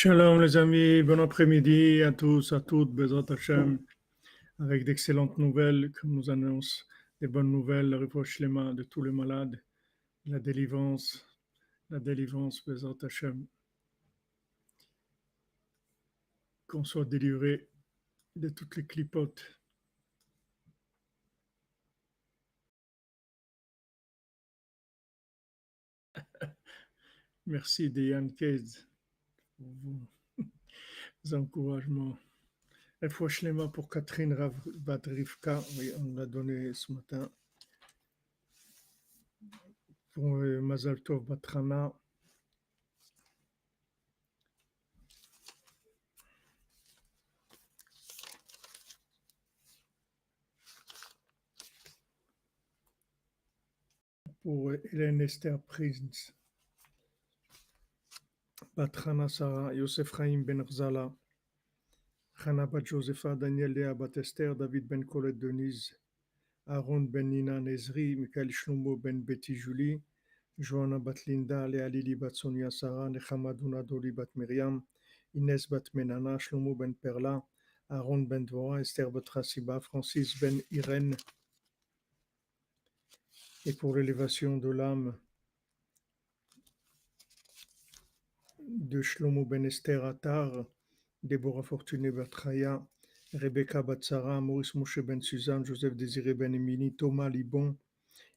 Shalom les amis, bon après-midi à tous, à toutes, Bezrat Hashem, avec d'excellentes nouvelles que nous annonce, des bonnes nouvelles, la réponse shlema de tous les malades, la délivrance, Bezrat Hashem, qu'on soit délivré de toutes les clipotes. Merci Diane Kez pour vos encouragements. Réponse shlema pour Catherine Badrivka, oui, on l'a donné ce matin, pour Mazal Tov Batrana. Pour Hélène Esther Prince, Batrana Sarah, Yosef Chaim Ben Rzala, Chana Bat Josepha, Daniel Léa Bat Esther, David Ben Colette Denise, Aaron Ben Nina Nezri, Michael Shlomo Ben Betty Julie, Johanna Bat Linda, Léa Lili Bat Sonia Sarah, Nechama Duna Doli Bat Miriam, Inès Bat Menana, Shlomo Ben Perla, Aaron Ben Dvora, Esther Bat Rassiba, Francis Ben Irène, et pour l'élévation de l'âme de Shlomo Ben Esther Attar, Déborah Fortuné Bertraya, Rebecca Batsara, Maurice Moshe Ben Suzanne, Joseph Désiré Ben Emini, Thomas Libon,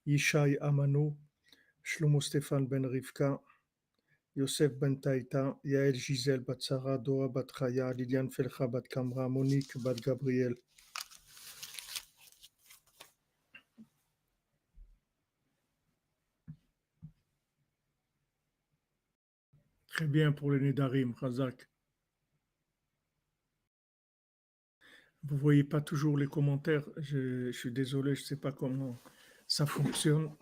Yishai Amano, Shlomo Stéphane Ben Rivka, Yosef Ben Taïta, Yael Gisèle Batsara, Dora Batraya, Liliane Felcha Bat Kamra, Monique Bat Gabriel. Très bien pour les Nédarim, Razak. Vous voyez pas toujours les commentaires, je suis désolé, je sais pas comment ça fonctionne.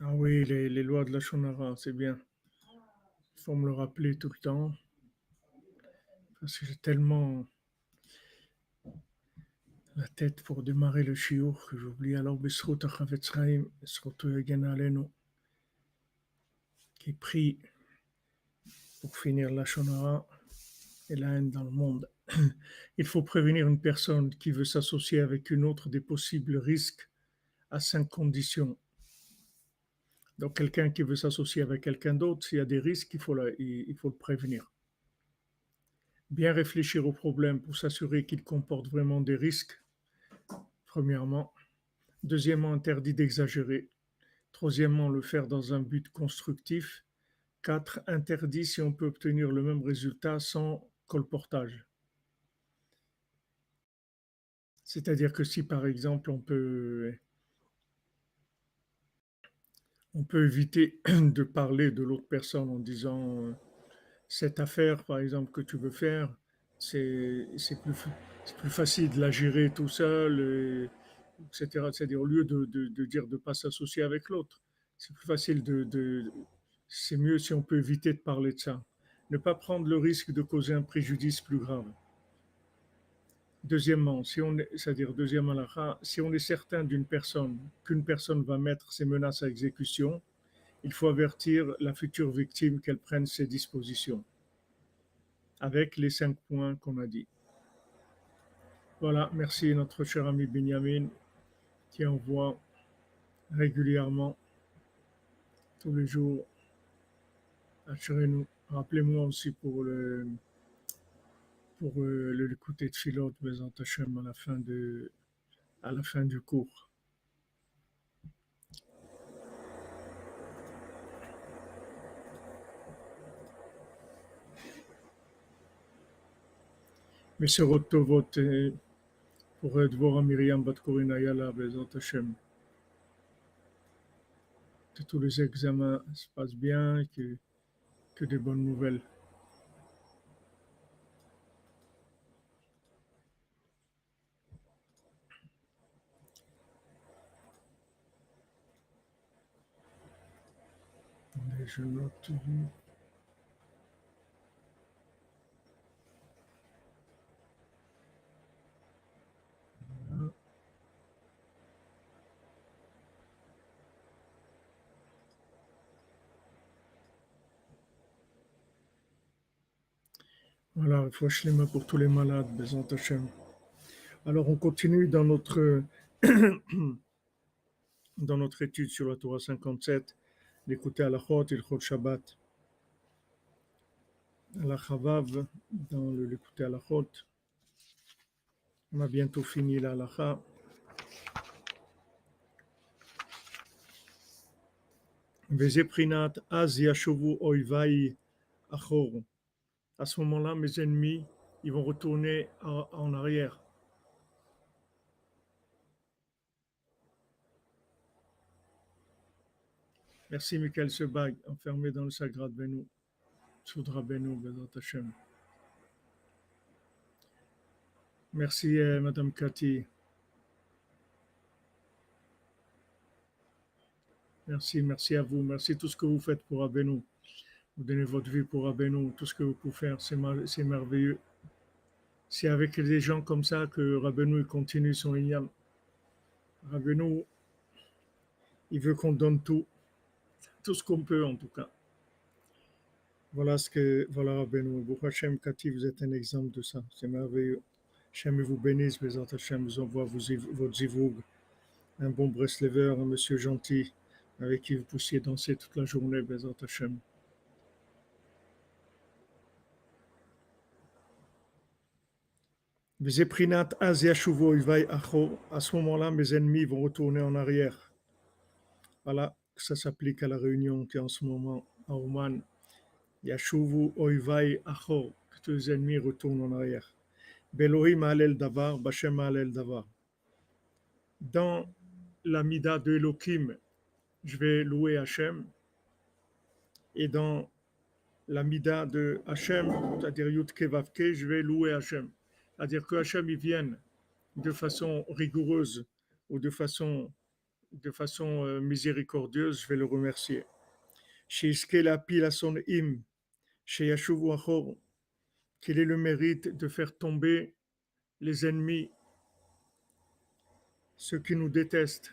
Ah oui, les lois de la Shonara, c'est bien. Il faut me le rappeler tout le temps, parce que j'ai tellement la tête pour démarrer le shiur que j'oublie. Alors, Besrut Achavetz Chaim, Besrut Yagana Alenu, qui prie pour finir la Shonara et la haine dans le monde. Il faut prévenir une personne qui veut s'associer avec une autre des possibles risques à 5 conditions. Donc, quelqu'un qui veut s'associer avec quelqu'un d'autre, s'il y a des risques, il faut le prévenir. Bien réfléchir au problème pour s'assurer qu'il comporte vraiment des risques, premièrement. Deuxièmement, interdit d'exagérer. Troisièmement, le faire dans un but constructif. 4. Interdit si on peut obtenir le même résultat sans colportage. C'est-à-dire que si par exemple on peut éviter de parler de l'autre personne en disant cette affaire par exemple que tu veux faire, c'est plus facile de la gérer tout seul, etc. C'est-à-dire au lieu de dire de ne pas s'associer avec l'autre, c'est plus facile c'est mieux si on peut éviter de parler de ça. Ne pas prendre le risque de causer un préjudice plus grave. Deuxièmement, c'est-à-dire deuxième halakha, si on est certain qu'une personne va mettre ses menaces à exécution, il faut avertir la future victime qu'elle prenne ses dispositions, avec les 5 points qu'on a dit. Voilà, merci notre cher ami Benjamin qui envoie régulièrement, tous les jours, assurez-nous. Rappelez-moi aussi pour l'écouter de Philot, Bezat Hashem, à la fin du cours. Messerot Tovot pour Dvorah Miriam Bat Korina Yala, Bezat Hashem. Que tous les examens se passent bien et que des bonnes nouvelles. Attendez, je note. Voilà, faut shlema pour tous les malades, Bezant Hashem. Alors, on continue dans notre étude sur la Torah 57, l'écouter à la Chot et le Chot Shabbat. À la Chavav, dans l'écouter à la Chot. On a bientôt fini la halacha. Vezeprinat az yashovu oivai achor. À ce moment-là, mes ennemis, ils vont retourner en arrière. Merci, Michael Sebag, enfermé dans le Sagrat Benu, Soudra Benu, Bezat Hashem. Merci, Madame Cathy. Merci à vous. Merci tout ce que vous faites pour Abeno. Vous donnez votre vie pour Abeno. Tout ce que vous pouvez faire, c'est merveilleux. C'est avec des gens comme ça que Rabbeinu continue son Inyam. Rabbeinu, il veut qu'on donne tout ce qu'on peut en tout cas. Voilà Rabbeinu. Baruch Hashem, Cathy, vous êtes un exemple de ça. C'est merveilleux. Hashem vous bénisse, Bezat Hashem vous envoie votre zivoug. Un bon Breslever, un monsieur gentil, avec qui vous poussiez danser toute la journée, Bezat Hashem. À ce moment-là, mes ennemis vont retourner en arrière. Voilà, ça s'applique à la réunion qui est en ce moment à Oman. Yashuvu oivai achor, que tous les ennemis retournent en arrière. Belohim alel davar, Bashem alel davar. Dans la mida de Elohim, je vais louer Hachem. Et dans la mida de Hachem, c'est-à-dire Yud Kevavke, je vais louer Hachem. C'est-à-dire que Hachem, il vienne de façon rigoureuse ou de façon miséricordieuse, je vais le remercier. Quel est le mérite de faire tomber les ennemis, ceux qui nous détestent.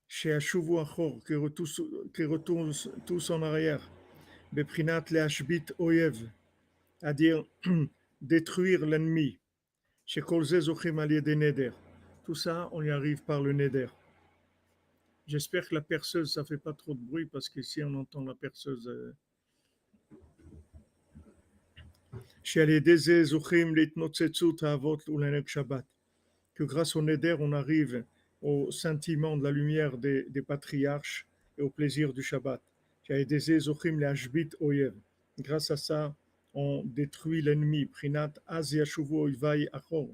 Qui retournent tous en arrière. Beprinat leashbit oyev, à dire détruire l'ennemi. Chez Kolze Zochim Alié des Neder. Tout ça, on y arrive par le Neder. J'espère que la perceuse, ça fait pas trop de bruit parce qu'ici on entend la perceuse. Chez Alié des Zochim Litnotsetsu Avot Ulenek Shabbat. Que grâce au Neder, on arrive au sentiment de la lumière des patriarches et au plaisir du Shabbat. Chez Alié des Zochim Leashbit Oyev. Grâce à ça, on détruit l'ennemi. Prinat Az Yashuvu Oivai Achor.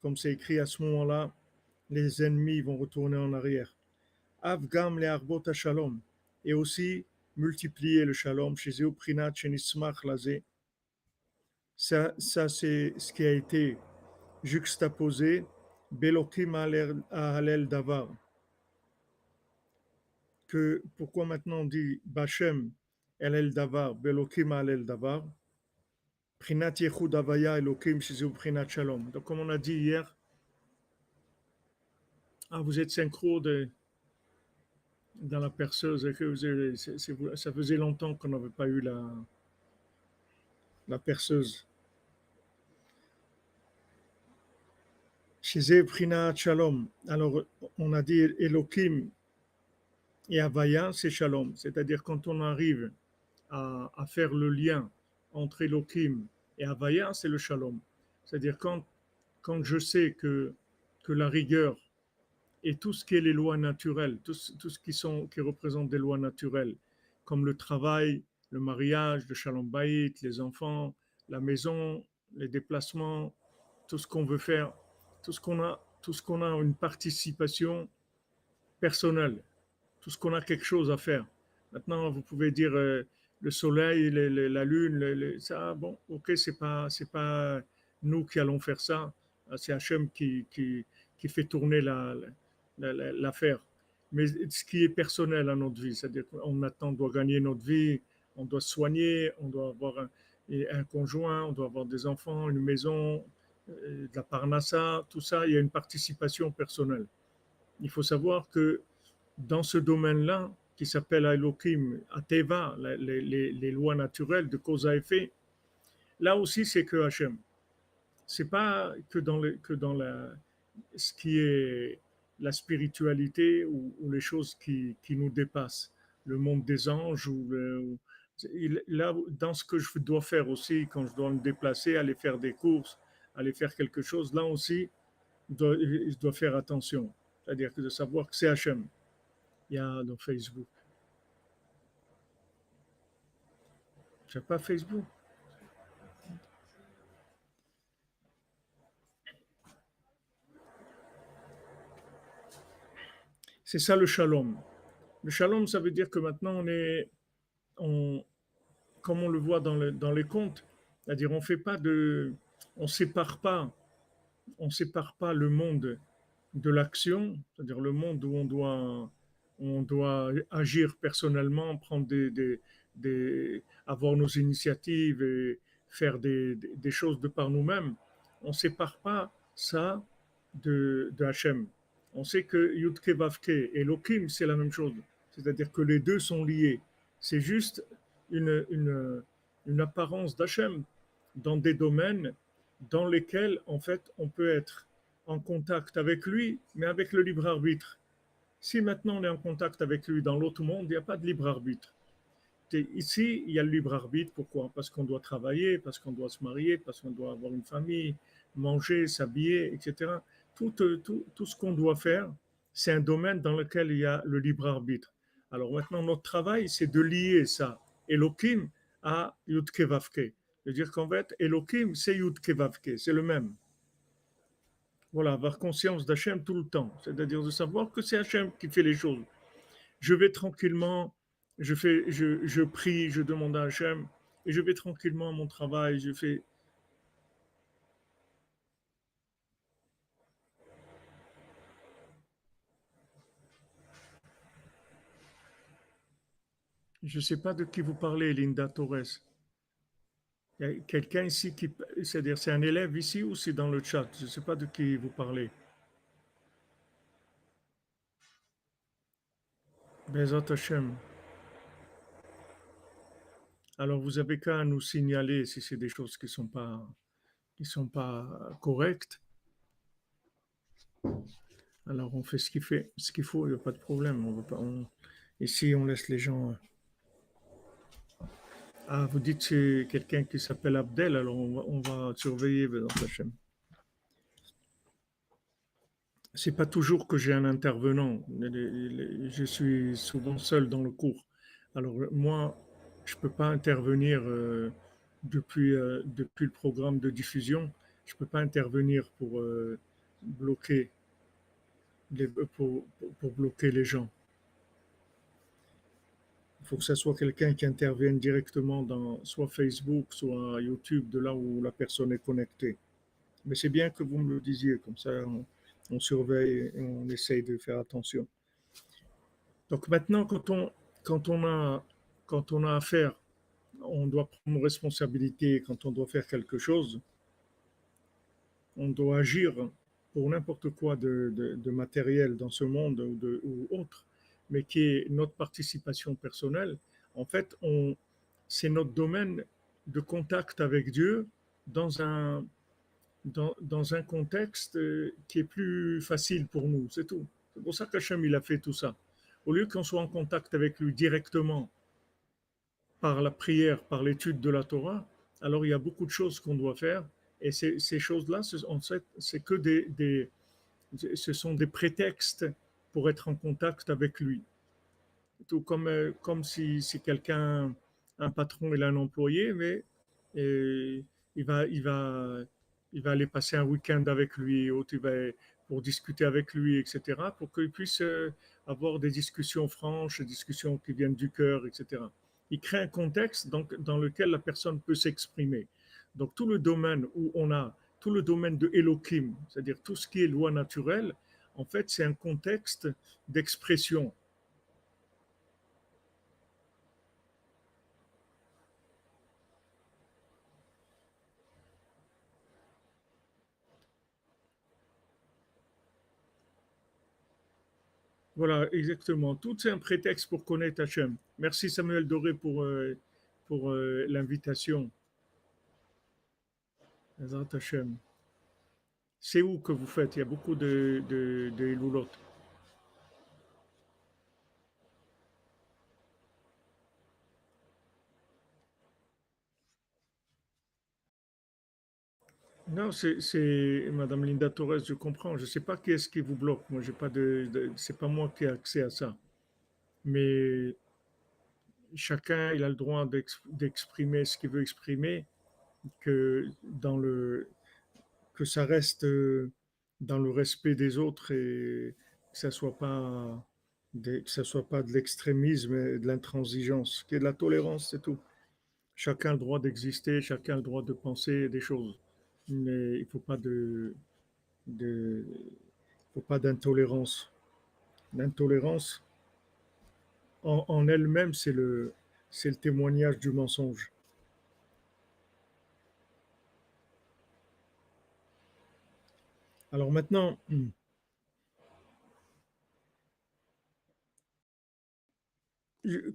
Comme c'est écrit à ce moment-là, les ennemis vont retourner en arrière. Avgam le Arbot Shalom. Et aussi multiplier le Shalom. Chez Zéu Prinat Shenismach Lazé. Ça, c'est ce qui a été juxtaposé. Belokim Halel Davar. Que pourquoi maintenant on dit Bachem Halel Davar, Belokim Halel Davar. Prinat Yechud Avaya Elokim Chez Zéu Prinat Shalom. Donc comme on a dit hier, vous êtes synchro dans la perceuse. Ça faisait longtemps qu'on n'avait pas eu la perceuse. Chez Prinat Shalom. Alors, on a dit Elohim et Havaya, c'est Shalom. C'est-à-dire quand on arrive à faire le lien entre Elohim et Havaya, c'est le Shalom. C'est-à-dire quand je sais que la rigueur et tout ce qui est les lois naturelles, tout ce qui représente des lois naturelles, comme le travail, le mariage, le shalom bayit, les enfants, la maison, les déplacements, tout ce qu'on veut faire, tout ce qu'on a une participation personnelle, tout ce qu'on a quelque chose à faire. Maintenant, vous pouvez dire le soleil, la lune, ça, bon, ok, c'est pas nous qui allons faire ça, c'est Hachem qui fait tourner l'affaire. Mais ce qui est personnel à notre vie, c'est-à-dire qu'on maintenant doit gagner notre vie, on doit se soigner, on doit avoir un conjoint, on doit avoir des enfants, une maison, de la parnassa, tout ça, il y a une participation personnelle. Il faut savoir que dans ce domaine-là, qui s'appelle Elohim, Ateva, les lois naturelles de cause à effet, là aussi c'est que Hachem. C'est pas que dans ce qui est la spiritualité ou les choses qui nous dépassent, le monde des anges là, dans ce que je dois faire aussi, quand je dois me déplacer, aller faire des courses, aller faire quelque chose, là aussi, je dois faire attention. C'est-à-dire que de savoir que c'est Hachem. Il y a dans Facebook. Je n'ai pas Facebook. C'est ça le shalom. Le shalom, ça veut dire que maintenant on, comme on le voit dans les contes, c'est-à-dire on sépare pas, on sépare pas le monde de l'action, c'est-à-dire le monde où on doit agir personnellement, prendre avoir nos initiatives et faire des choses de par nous-mêmes. On ne sépare pas ça de Hachem. On sait que Yudke Vavke et Elohim, c'est la même chose. C'est-à-dire que les deux sont liés. C'est juste une, une, une apparence d'Hachem dans des domaines dans lesquels, en fait, on peut être en contact avec lui, mais avec le libre arbitre. Si maintenant on est en contact avec lui dans l'autre monde, il n'y a pas de libre arbitre. Ici, il y a le libre arbitre. Pourquoi? Parce qu'on doit travailler, parce qu'on doit se marier, parce qu'on doit avoir une famille, manger, s'habiller, etc. Tout ce qu'on doit faire, c'est un domaine dans lequel il y a le libre arbitre. Alors maintenant, notre travail, c'est de lier ça, Elohim, à Yudke Vavke. C'est-à-dire qu'en fait, Elohim, c'est Yudke Vavke, c'est le même. Voilà, avoir conscience d'Hachem tout le temps. C'est-à-dire de savoir que c'est Hachem qui fait les choses. Je vais tranquillement, je prie, je demande à Hachem, et je vais tranquillement à mon travail, je sais pas de qui vous parlez, Linda Torres. Il y a quelqu'un ici c'est-à-dire c'est un élève ici ou c'est dans le chat? Je ne sais pas de qui vous parlez. Bezat Hachem. Alors vous avez qu'à nous signaler si c'est des choses qui sont pas correctes. Alors on fait ce qu'il faut, il n'y a pas de problème. On veut pas, ici on laisse les gens. Ah, vous dites que c'est quelqu'un qui s'appelle Abdel, alors on va surveiller dans Hachem. C'est pas toujours que j'ai un intervenant. Je suis souvent seul dans le cours. Alors moi, je peux pas intervenir depuis le programme de diffusion. Je peux pas intervenir pour bloquer pour bloquer les gens. Il faut que ce soit quelqu'un qui intervienne directement dans soit Facebook, soit YouTube, de là où la personne est connectée. Mais c'est bien que vous me le disiez, comme ça on surveille et on essaye de faire attention. Donc maintenant, quand on a affaire, on doit prendre nos responsabilités, quand on doit faire quelque chose, on doit agir pour n'importe quoi de matériel dans ce monde ou autre, mais qui est notre participation personnelle. En fait, c'est notre domaine de contact avec Dieu dans dans un contexte qui est plus facile pour nous, c'est tout. C'est pour ça qu'Hachem, il a fait tout ça. Au lieu qu'on soit en contact avec lui directement par la prière, par l'étude de la Torah, alors il y a beaucoup de choses qu'on doit faire. Et ces choses-là, en fait, c'est que ce sont des prétextes pour être en contact avec lui. Tout comme si quelqu'un, un patron, il a un employé, mais et, il va, il va, il va aller passer un week-end avec lui, ou pour discuter avec lui, etc., pour qu'il puisse avoir des discussions franches, des discussions qui viennent du cœur, etc. Il crée un contexte dans lequel la personne peut s'exprimer. Donc tout le domaine où on a, tout le domaine de Elohim, c'est-à-dire tout ce qui est loi naturelle, en fait, c'est un contexte d'expression. Voilà, exactement. Tout c'est un prétexte pour connaître Hachem. Merci Samuel Doré pour l'invitation. Ezrat Hachem. C'est où que vous faites? Il y a beaucoup de Iloulot. Non, c'est Madame Linda Torres, je comprends. Je ne sais pas qui est-ce qui vous bloque. Moi, j'ai pas c'est pas moi qui ai accès à ça. Mais chacun, il a le droit d'exprimer ce qu'il veut exprimer, que dans le, que ça reste dans le respect des autres et que ça soit pas que ça soit pas de l'extrémisme et de l'intransigeance, qu'il y ait de la tolérance, c'est tout. Chacun a le droit d'exister, chacun a le droit de penser des choses, mais il faut pas de faut pas d'intolérance. L'intolérance en elle-même, c'est le témoignage du mensonge. Alors maintenant,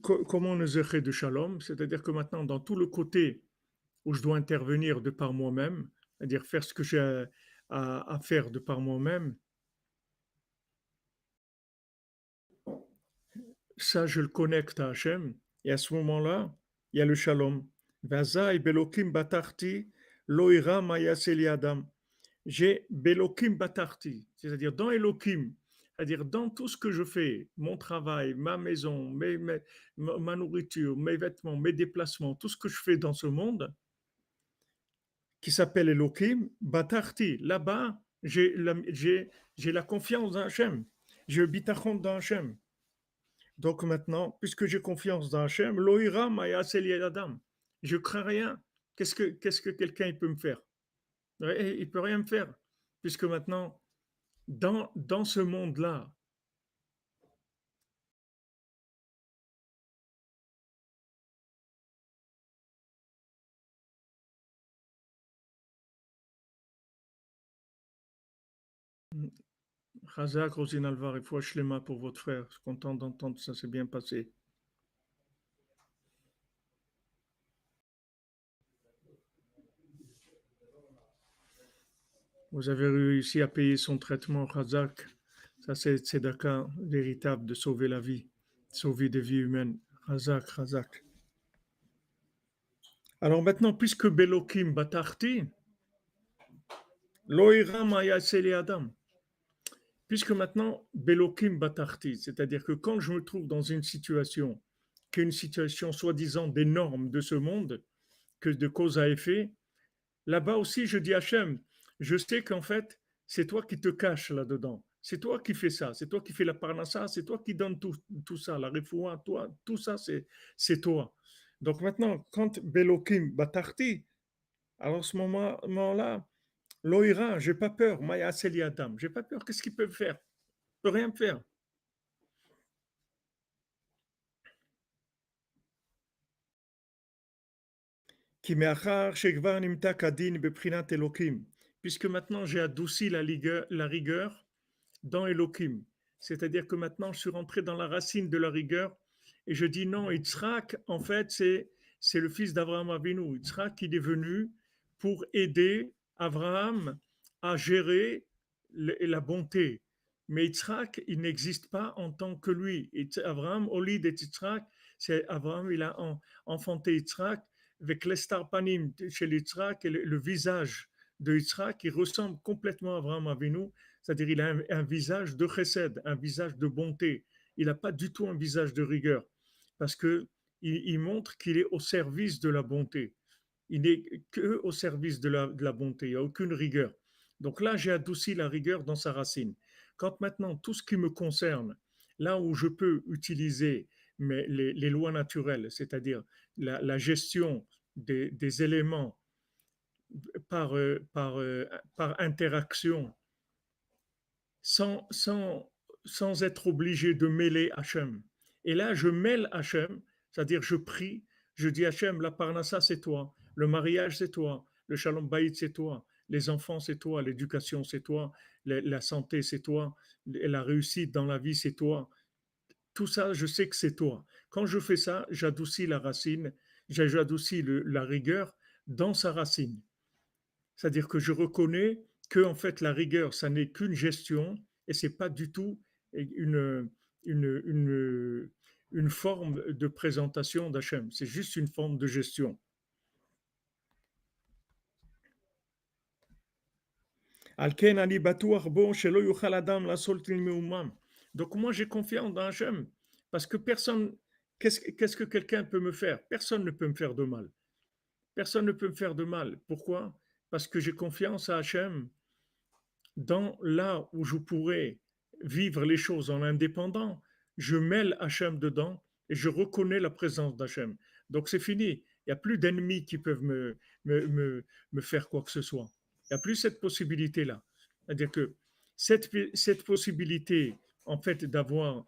comment on est de shalom, c'est-à-dire que maintenant, dans tout le côté où je dois intervenir de par moi-même, c'est-à-dire faire ce que j'ai à faire de par moi-même, ça, je le connecte à Hachem. Et à ce moment-là, il y a le shalom. Vaza et belokim batarti loira mayaseli adam. J'ai belokim batarti, c'est-à-dire dans Elokim, c'est-à-dire dans tout ce que je fais, mon travail, ma maison, ma nourriture, mes vêtements, mes déplacements, tout ce que je fais dans ce monde, qui s'appelle Elohim, Batarti. Là-bas, j'ai la confiance dans Hachem. J'ai le bitachon dans Hachem. Donc maintenant, puisque j'ai confiance dans Hachem, Loïra Maya Adam. Je crains rien. Qu'est-ce que quelqu'un peut me faire? Il ne peut rien me faire. Puisque maintenant, dans ce monde-là, Razak, Rosine Alvar, il faut Shlema pour votre frère. Je suis content d'entendre que ça s'est bien passé. Vous avez réussi à payer son traitement, Razak. Ça, c'est tzedaka véritable de sauver la vie, sauver des vies humaines. Razak, Razak. Alors maintenant, puisque Belokim Batarti, Loïra Maya Seli Adam, puisque maintenant Belokim Batarti, c'est-à-dire que quand je me trouve dans une situation, qui est une situation soi-disant des normes de ce monde, que de cause à effet, là-bas aussi je dis Hachem, je sais qu'en fait, c'est toi qui te caches là-dedans. C'est toi qui fais ça, c'est toi qui fais la parnassa, c'est toi qui donne tout ça, la refoua, toi, tout ça, c'est toi. Donc maintenant, quand Belokim Batarti, alors à ce moment-là, Loïra, j'ai pas peur, Maya Seliatam, j'ai pas peur, qu'est-ce qu'ils peuvent faire? Ils peuvent rien faire. Qui me'achar shekvar nimta kadin beprinat Elokim, puisque maintenant j'ai adouci la rigueur dans Elohim. C'est-à-dire que maintenant, je suis rentré dans la racine de la rigueur et je dis non, Yitzhak, en fait, c'est le fils d'Abraham Avinu. Yitzhak, il est venu pour aider Abraham à gérer la bonté. Mais Yitzhak, il n'existe pas en tant que lui. Abraham, au lit de Yitzhak, c'est Abraham, il a enfanté Yitzhak avec l'estar panim chez Yitzhak et le visage de Yitzhak qui ressemble complètement à Abraham Avinu, c'est-à-dire il a un visage de chesed, un visage de bonté. Il n'a pas du tout un visage de rigueur, parce que il montre qu'il est au service de la bonté. Il n'est que au service de la bonté. Il n'y a aucune rigueur. Donc là, j'ai adouci la rigueur dans sa racine. Quand maintenant tout ce qui me concerne, là où je peux utiliser les lois naturelles, c'est-à-dire la gestion des éléments par interaction, sans être obligé de mêler Hachem. Et là, je mêle Hachem, c'est-à-dire je prie, je dis Hachem, la parnassa c'est toi, le mariage c'est toi, le shalom bayit c'est toi, Les enfants, c'est toi. L'éducation, c'est toi. La santé, c'est toi. La réussite dans la vie, c'est toi. Tout ça, je sais que c'est toi. Quand je fais ça, j'adoucis la racine, j'adoucis la rigueur dans sa racine. C'est-à-dire que je reconnais que en fait la rigueur, ça n'est qu'une gestion et c'est pas du tout une, une forme de présentation d'Hachem. C'est juste une forme de gestion. Alken ani batuach bo shelo yuchal adam lasol meumam. Donc moi j'ai confiance dans Hachem parce que personne, qu'est-ce que quelqu'un peut me faire? Personne ne peut me faire de mal. Personne ne peut me faire de mal. Pourquoi? Parce que j'ai confiance à Hachem dans là où je pourrais vivre les choses en indépendant, je mêle Hachem dedans et je reconnais la présence d'Hachem. Donc c'est fini. Il n'y a plus d'ennemis qui peuvent me faire quoi que ce soit. Il n'y a plus cette possibilité-là. C'est-à-dire que cette possibilité, en fait, d'avoir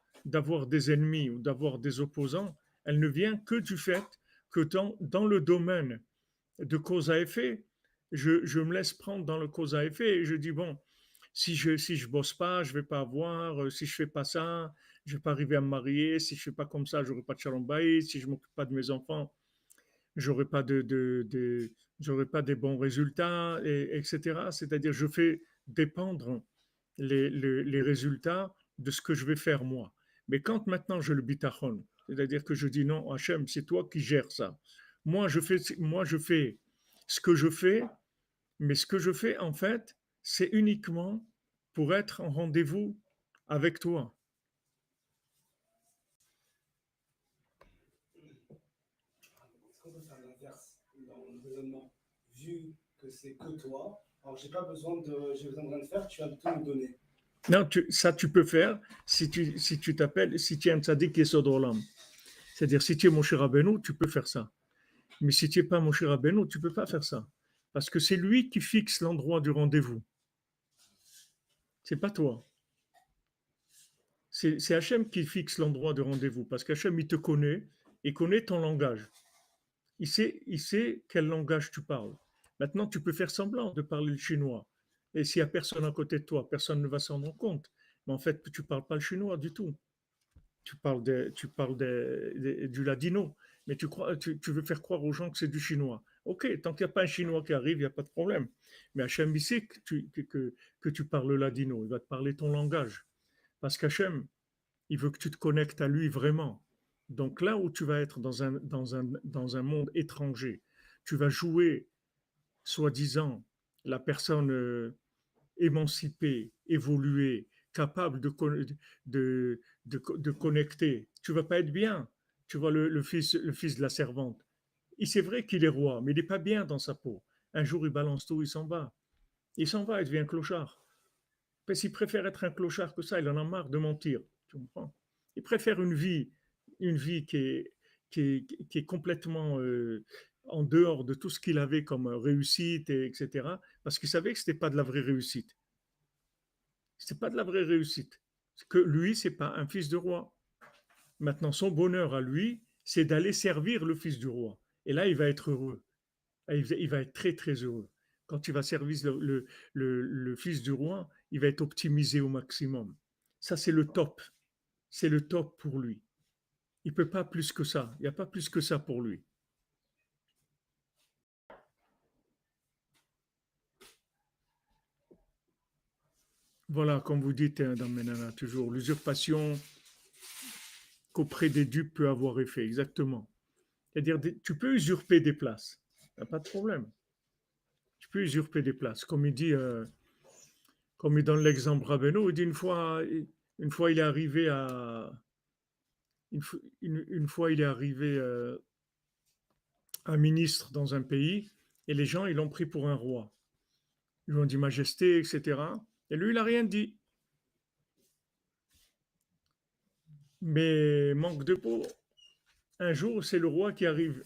des ennemis ou d'avoir des opposants, elle ne vient que du fait que dans le domaine de cause à effet, je me laisse prendre dans le cause à effet et je dis, bon, si je bosse pas, je vais pas avoir. Si je fais pas ça, je vais pas arriver à me marier. Si je fais pas comme ça, j'aurai pas de shalom bayit. Si je m'occupe pas de mes enfants, j'aurai pas j'aurai pas des bons résultats, etc. C'est-à-dire, je fais dépendre les résultats de ce que je vais faire moi. Mais quand maintenant je le bitachon, c'est-à-dire que je dis non, Hachem, c'est toi qui gères ça. Moi je fais ce que je fais, mais ce que je fais, en fait, c'est uniquement pour être en rendez-vous avec toi. Est-ce qu'on peut faire l'inverse dans le raisonnement? Vu que c'est que toi, alors j'ai besoin de rien de faire, tu vas tout me donner. Non, ça tu peux faire si tu t'appelles, si tu es un tzaddik Yesod Olam. C'est-à-dire, si tu es Moshe Rabbeinu, tu peux faire ça. Mais si tu n'es pas Moshe Rabbeinu, tu ne peux pas faire ça. Parce que c'est lui qui fixe l'endroit du rendez-vous. C'est pas toi. C'est Hachem qui fixe l'endroit de rendez-vous. Parce qu'Hachem, il te connaît, il connaît ton langage. Il sait quel langage tu parles. Maintenant, tu peux faire semblant de parler le chinois. Et s'il n'y a personne à côté de toi, personne ne va s'en rendre compte. Mais en fait, tu ne parles pas le chinois du tout. Du ladino. Mais tu veux faire croire aux gens que c'est du chinois. Ok, tant qu'il n'y a pas un chinois qui arrive, il n'y a pas de problème. Mais Hachem, il sait que tu parles le ladino. Il va te parler ton langage. Parce qu'Hachem, il veut que tu te connectes à lui vraiment. Donc là où tu vas être dans un monde étranger, tu vas jouer, soi-disant, la personne émancipée, évoluée, capable de connecter. Tu vas pas être bien. Tu vois le fils de la servante. C'est vrai qu'il est roi, mais il n'est pas bien dans sa peau. Un jour, il balance tout, il s'en va. Il s'en va, il devient un clochard. Parce qu'il préfère être un clochard que ça, il en a marre de mentir. Tu comprends? Il préfère une vie qui est complètement en dehors de tout ce qu'il avait comme réussite, etc. Parce qu'il savait que ce n'était pas de la vraie réussite. Ce n'était pas de la vraie réussite. Que lui, ce n'est pas un fils de roi. Maintenant, son bonheur à lui, c'est d'aller servir le fils du roi. Et là, il va être heureux. Il va être très, très heureux. Quand il va servir le fils du roi, il va être optimisé au maximum. Ça, c'est le top. C'est le top pour lui. Il ne peut pas plus que ça. Il n'y a pas plus que ça pour lui. Voilà, comme vous dites dans Menana, toujours, l'usurpation qu'auprès des dupes peut avoir effet. Exactement. C'est-à-dire, tu peux usurper des places. Il n'y a pas de problème. Tu peux usurper des places. Comme il donne l'exemple Rabbeinu, il dit une fois il est arrivé une fois il est arrivé un ministre dans un pays et les gens ils l'ont pris pour un roi. Ils lui ont dit majesté, etc. Et lui il n'a rien dit. Mais manque de peau, un jour c'est le roi qui arrive.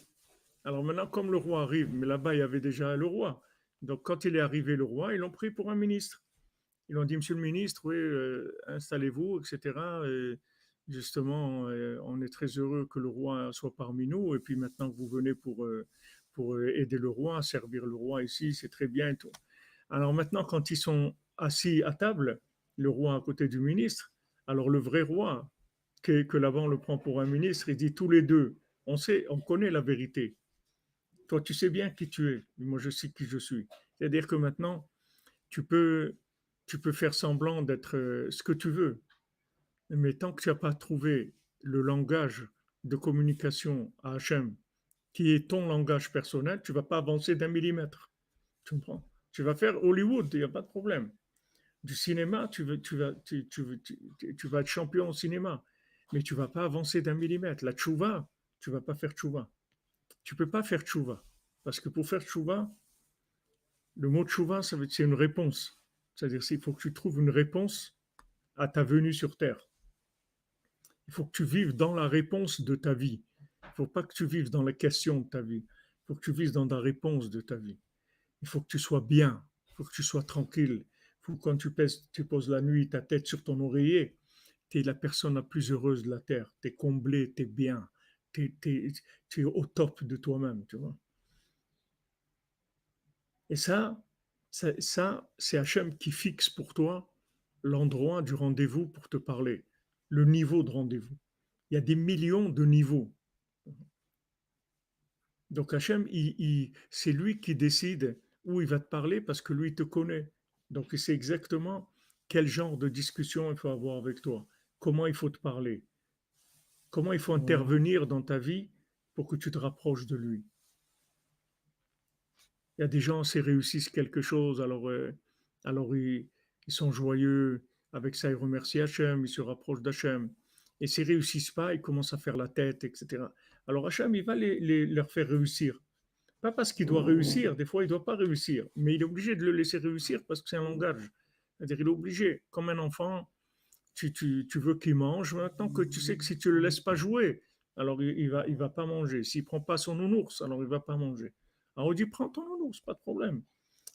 Alors maintenant comme le roi arrive, mais là-bas il y avait déjà le roi. Donc quand il est arrivé le roi, ils l'ont pris pour un ministre. Ils ont dit, Monsieur le ministre, oui, installez-vous, etc. Et justement, on est très heureux que le roi soit parmi nous. Et puis maintenant que vous venez pour aider le roi, servir le roi ici, c'est très bien et tout. Alors maintenant, quand ils sont assis à table, le roi à côté du ministre, alors le vrai roi, que là-bas on le prend pour un ministre, il dit tous les deux, on sait, on connaît la vérité. Toi, tu sais bien qui tu es, moi je sais qui je suis. C'est-à-dire que maintenant, tu peux, tu peux faire semblant d'être ce que tu veux, mais tant que tu n'as pas trouvé le langage de communication à Hachem, qui est ton langage personnel, tu ne vas pas avancer d'un millimètre. Tu comprends? Tu vas faire Hollywood, il n'y a pas de problème. Du cinéma, tu vas être champion au cinéma, mais tu ne vas pas avancer d'un millimètre. La tchouva, tu ne vas pas faire tchouva. Tu ne peux pas faire tchouva. Parce que pour faire tchouva, le mot tchouva, c'est une réponse. C'est-à-dire qu'il faut que tu trouves une réponse à ta venue sur Terre. Il faut que tu vives dans la réponse de ta vie. Il ne faut pas que tu vives dans la question de ta vie. Il faut que tu vives dans la réponse de ta vie. Il faut que tu sois bien. Il faut que tu sois tranquille. Il faut que quand tu poses la nuit ta tête sur ton oreiller, tu es la personne la plus heureuse de la terre. Tu es comblé, tu es bien. Tu es au top de toi-même, tu vois. Et ça c'est Hachem qui fixe pour toi l'endroit du rendez-vous pour te parler, le niveau de rendez-vous. Il y a des millions de niveaux. Donc Hachem, c'est lui qui décide où il va te parler parce que lui il te connaît. Donc il sait exactement quel genre de discussion il faut avoir avec toi, comment il faut te parler, comment il faut intervenir dans ta vie pour que tu te rapproches de lui. Il y a des gens, qui réussissent quelque chose, alors ils sont joyeux, avec ça ils remercient Hachem, ils se rapprochent d'Hachem. Et s'ils ne réussissent pas, ils commencent à faire la tête, etc. Alors Hachem, il va leur faire réussir. Pas parce qu'il doit réussir, des fois il ne doit pas réussir, mais il est obligé de le laisser réussir parce que c'est un langage. C'est-à-dire il est obligé, comme un enfant, tu veux qu'il mange, maintenant que tu sais que si tu ne le laisses pas jouer, alors il va pas manger. S'il ne prend pas son nounours, alors il ne va pas manger. Alors on dit, prends ton nounours, pas de problème.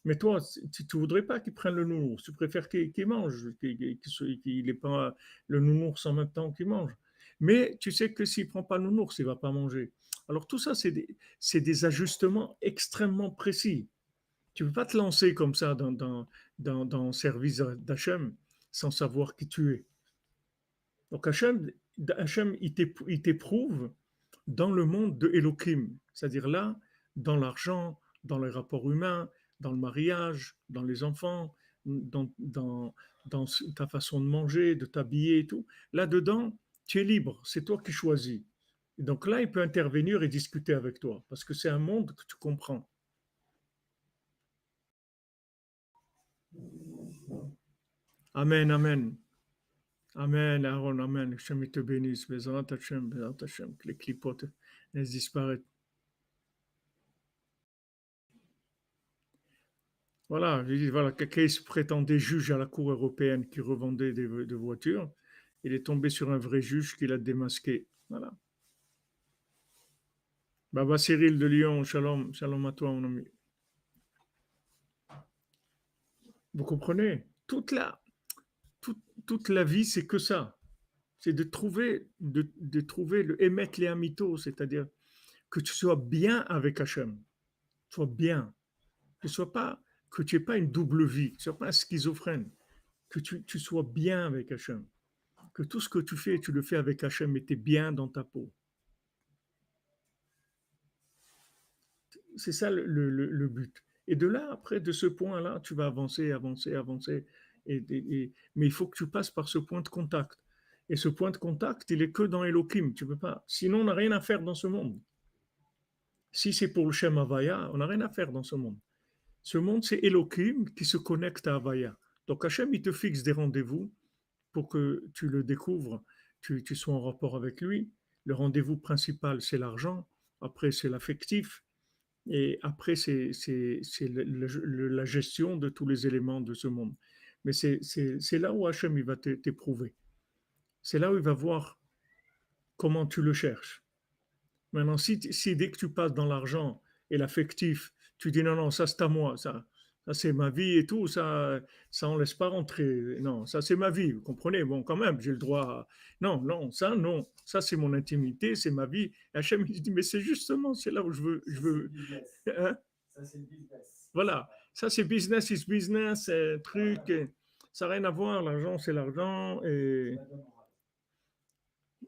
Mais toi, tu ne voudrais pas qu'il prenne le nounours, tu préfères qu'il mange, qu'il n'ait pas le nounours en même temps qu'il mange. Mais tu sais que s'il ne prend pas le nounours, il ne va pas manger. Alors tout ça, c'est des ajustements extrêmement précis. Tu ne peux pas te lancer comme ça dans le service d'Hachem sans savoir qui tu es. Donc Hachem il t'éprouve dans le monde de Elohim, c'est-à-dire là, dans l'argent, dans les rapports humains, dans le mariage, dans les enfants, dans ta façon de manger, de t'habiller et tout. Là-dedans, tu es libre, c'est toi qui choisis. Et donc là, il peut intervenir et discuter avec toi, parce que c'est un monde que tu comprends. Amen, amen. Amen, Aaron, amen. Hachem, il te bénisse. Bezrat Hachem, que les clipotes laissent disparaître. Voilà, je dis, voilà, quelqu'un se prétendait juge à la Cour européenne qui revendait des voitures. Il est tombé sur un vrai juge qui l'a démasqué. Voilà. Baba Cyril de Lyon, shalom, shalom à toi, mon ami. Vous comprenez? Toute la vie, c'est que ça. C'est de trouver le émettre les amitos, c'est-à-dire que tu sois bien avec Hachem. Sois bien. Que tu n'aies pas une double vie, que tu ne sois pas un schizophrène, que tu sois bien avec Hachem. Que tout ce que tu fais, tu le fais avec Hachem et tu es bien dans ta peau. C'est ça le but. Et de là, après, de ce point-là, tu vas avancer, avancer, avancer. Mais il faut que tu passes par ce point de contact. Et ce point de contact, il est que dans Elohim. Tu peux pas. Sinon, on n'a rien à faire dans ce monde. Si c'est pour le Shem Havaya, on n'a rien à faire dans ce monde. Ce monde, c'est Elohim qui se connecte à Havaya. Donc Hachem, il te fixe des rendez-vous pour que tu le découvres, tu sois en rapport avec lui. Le rendez-vous principal, c'est l'argent. Après, c'est l'affectif. Et après, c'est la gestion de tous les éléments de ce monde. Mais c'est là où Hachem il va t'éprouver. C'est là où il va voir comment tu le cherches. Maintenant, si dès que tu passes dans l'argent et l'affectif, tu dis non, non, ça c'est à moi, ça c'est ma vie et tout, ça on laisse pas rentrer. Non, ça c'est ma vie, vous comprenez? Bon, quand même, j'ai le droit. Non, non, ça c'est mon intimité, c'est ma vie. Et Hachem il dit mais c'est justement, c'est là où je veux. business. Hein? Ça, c'est le business. Voilà, Ça, c'est business is business, truc. Ça n'a rien à voir. L'argent, c'est l'argent. Et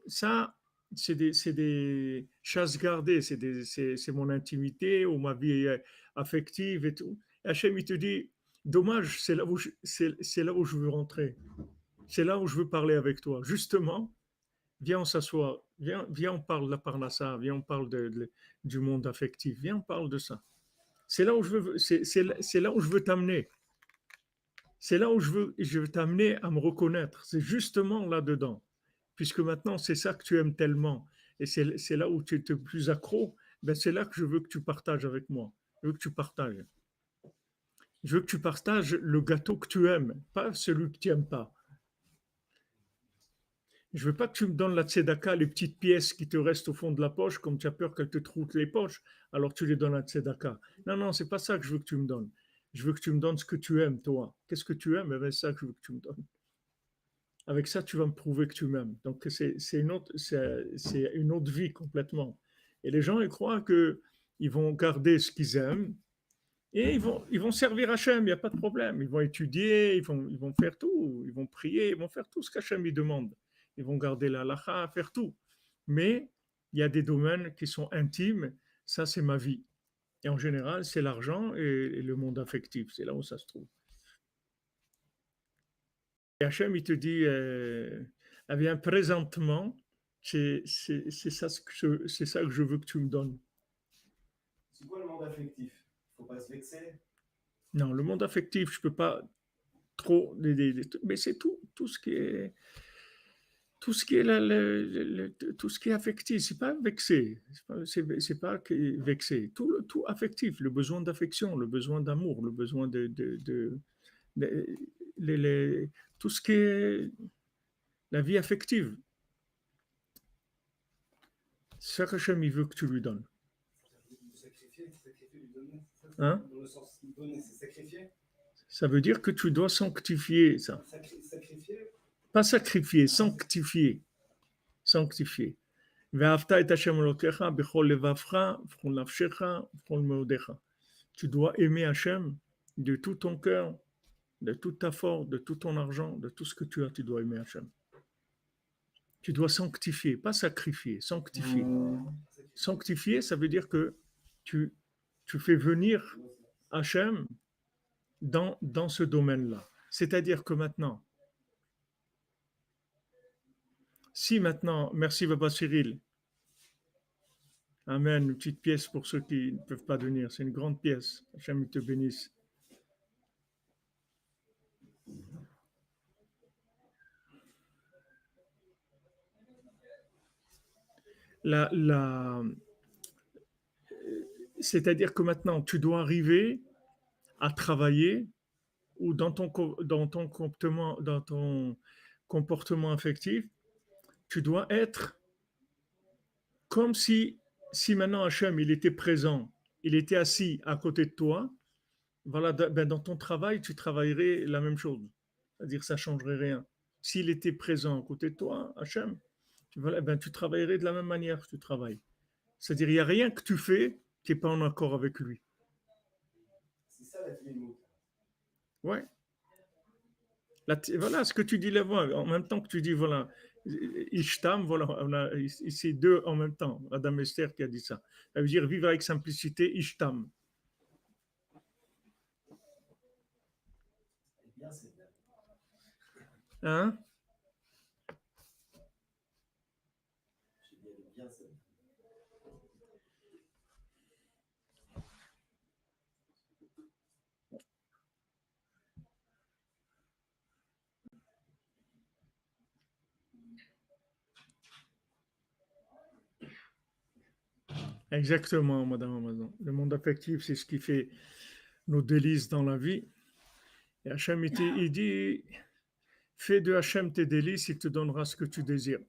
ça, c'est des chasses gardées. C'est mon intimité ou ma vie affective et tout. Et Hachem, il te dit, dommage, c'est là où je veux rentrer. C'est là où je veux parler avec toi. Justement, viens, on s'assoit. Viens, on parle de la parnassa. Viens, on parle du monde affectif. Viens, on parle de ça. C'est là où je veux, c'est là où je veux t'amener. C'est là où je veux t'amener à me reconnaître. C'est justement là-dedans. Puisque maintenant, c'est ça que tu aimes tellement. Et c'est là où tu es le plus accro. Ben, c'est là que je veux que tu partages avec moi. Je veux que tu partages. Je veux que tu partages le gâteau que tu aimes, pas celui que tu n'aimes pas. Je veux pas que tu me donnes la tzedaka, les petites pièces qui te restent au fond de la poche, comme tu as peur qu'elles te troutent les poches, alors tu les donnes à tzedaka. Non, non, c'est pas ça que je veux que tu me donnes. Je veux que tu me donnes ce que tu aimes, toi. Qu'est-ce que tu aimes? Eh bien, c'est ça que je veux que tu me donnes. Avec ça, tu vas me prouver que tu m'aimes. Donc, c'est une autre vie complètement. Et les gens, ils croient qu'ils vont garder ce qu'ils aiment et ils vont servir Hachem, il n'y a pas de problème. Ils vont étudier, ils vont faire tout, ils vont prier, ils vont faire tout ce qu'Hachem lui demande. Ils vont garder la halakha, faire tout. Mais il y a des domaines qui sont intimes, ça c'est ma vie. Et en général, c'est l'argent et le monde affectif, c'est là où ça se trouve. Et Hachem, il te dit, eh bien, présentement, c'est ça, c'est ça que je veux que tu me donnes. C'est quoi le monde affectif? Il ne faut pas se vexer. Non, le monde affectif, je ne peux pas trop. Mais c'est tout ce qui est. Tout ce qui est, tout ce qui est affectif, c'est pas vexé, c'est pas vexé. Tout affectif, le besoin d'affection, le besoin d'amour, le besoin de- tout ce qui est la vie affective. C'est ça qu'Hachem, il veut que tu lui donnes. Sacrifier, lui donner. Hein? Dans le sens donner, c'est sacrifier. Ça veut dire que tu dois sanctifier ça. Sacrifier. Pas sacrifier, sanctifier. Sanctifier. ואהבת את השם אלוקיך בכל לבבך, בכל נפשך, בכל מאודיך. Tu dois aimer Hachem de tout ton cœur, de toute ta force, de tout ton argent, de tout ce que tu as, tu dois aimer Hachem. Tu dois sanctifier, pas sacrifier, sanctifier. Sanctifier, ça veut dire que tu fais venir Hachem dans ce domaine-là. C'est-à-dire que maintenant, si maintenant, merci Baba Cyril, Amen, une petite pièce pour ceux qui ne peuvent pas venir, c'est une grande pièce, Hachem te bénisse. C'est-à-dire que maintenant, tu dois arriver à travailler ou dans ton comportement affectif, tu dois être comme si maintenant Hachem, il était présent, il était assis à côté de toi, voilà, ben dans ton travail, tu travaillerais la même chose. C'est-à-dire ça ne changerait rien. S'il était présent à côté de toi, Hachem, voilà, ben tu travaillerais de la même manière que tu travailles. C'est-à-dire, il n'y a rien que tu fais qui n'est pas en accord avec lui. C'est ça la tlémouth. Ouais. Voilà ce que tu dis là-bas, en même temps que tu dis, voilà, Ishtam, voilà, on a ici deux en même temps. Madame Esther qui a dit ça. Ça veut dire vivre avec simplicité, Ishtam. Eh bien, c'est bien. Hein? J'ai dit, elle est bien, c'est bien. Exactement, Madame Amazon. Le monde affectif, c'est ce qui fait nos délices dans la vie. Et Hachem, il dit, fais de Hachem tes délices, il te donnera ce que tu désires.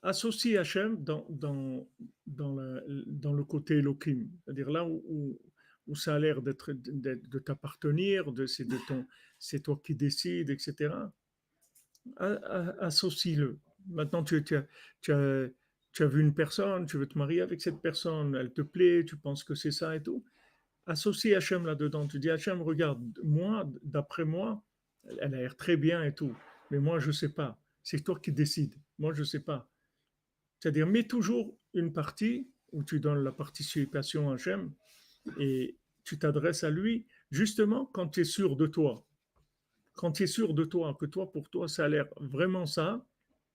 Associe Hachem dans le côté Elohim, c'est-à-dire là où ça a l'air de t'appartenir, c'est toi qui décides, etc. Associe-le. Maintenant, tu as Tu as vu une personne, tu veux te marier avec cette personne, elle te plaît, tu penses que c'est ça et tout. Associe Hachem là-dedans. Tu dis, Hachem, regarde, moi, d'après moi, elle a l'air très bien et tout. Mais moi, je ne sais pas. C'est toi qui décides. Moi, je ne sais pas. C'est-à-dire, mets toujours une partie où tu donnes la participation à Hachem et tu t'adresses à lui justement quand tu es sûr de toi. Quand tu es sûr de toi, que toi, pour toi, ça a l'air vraiment ça,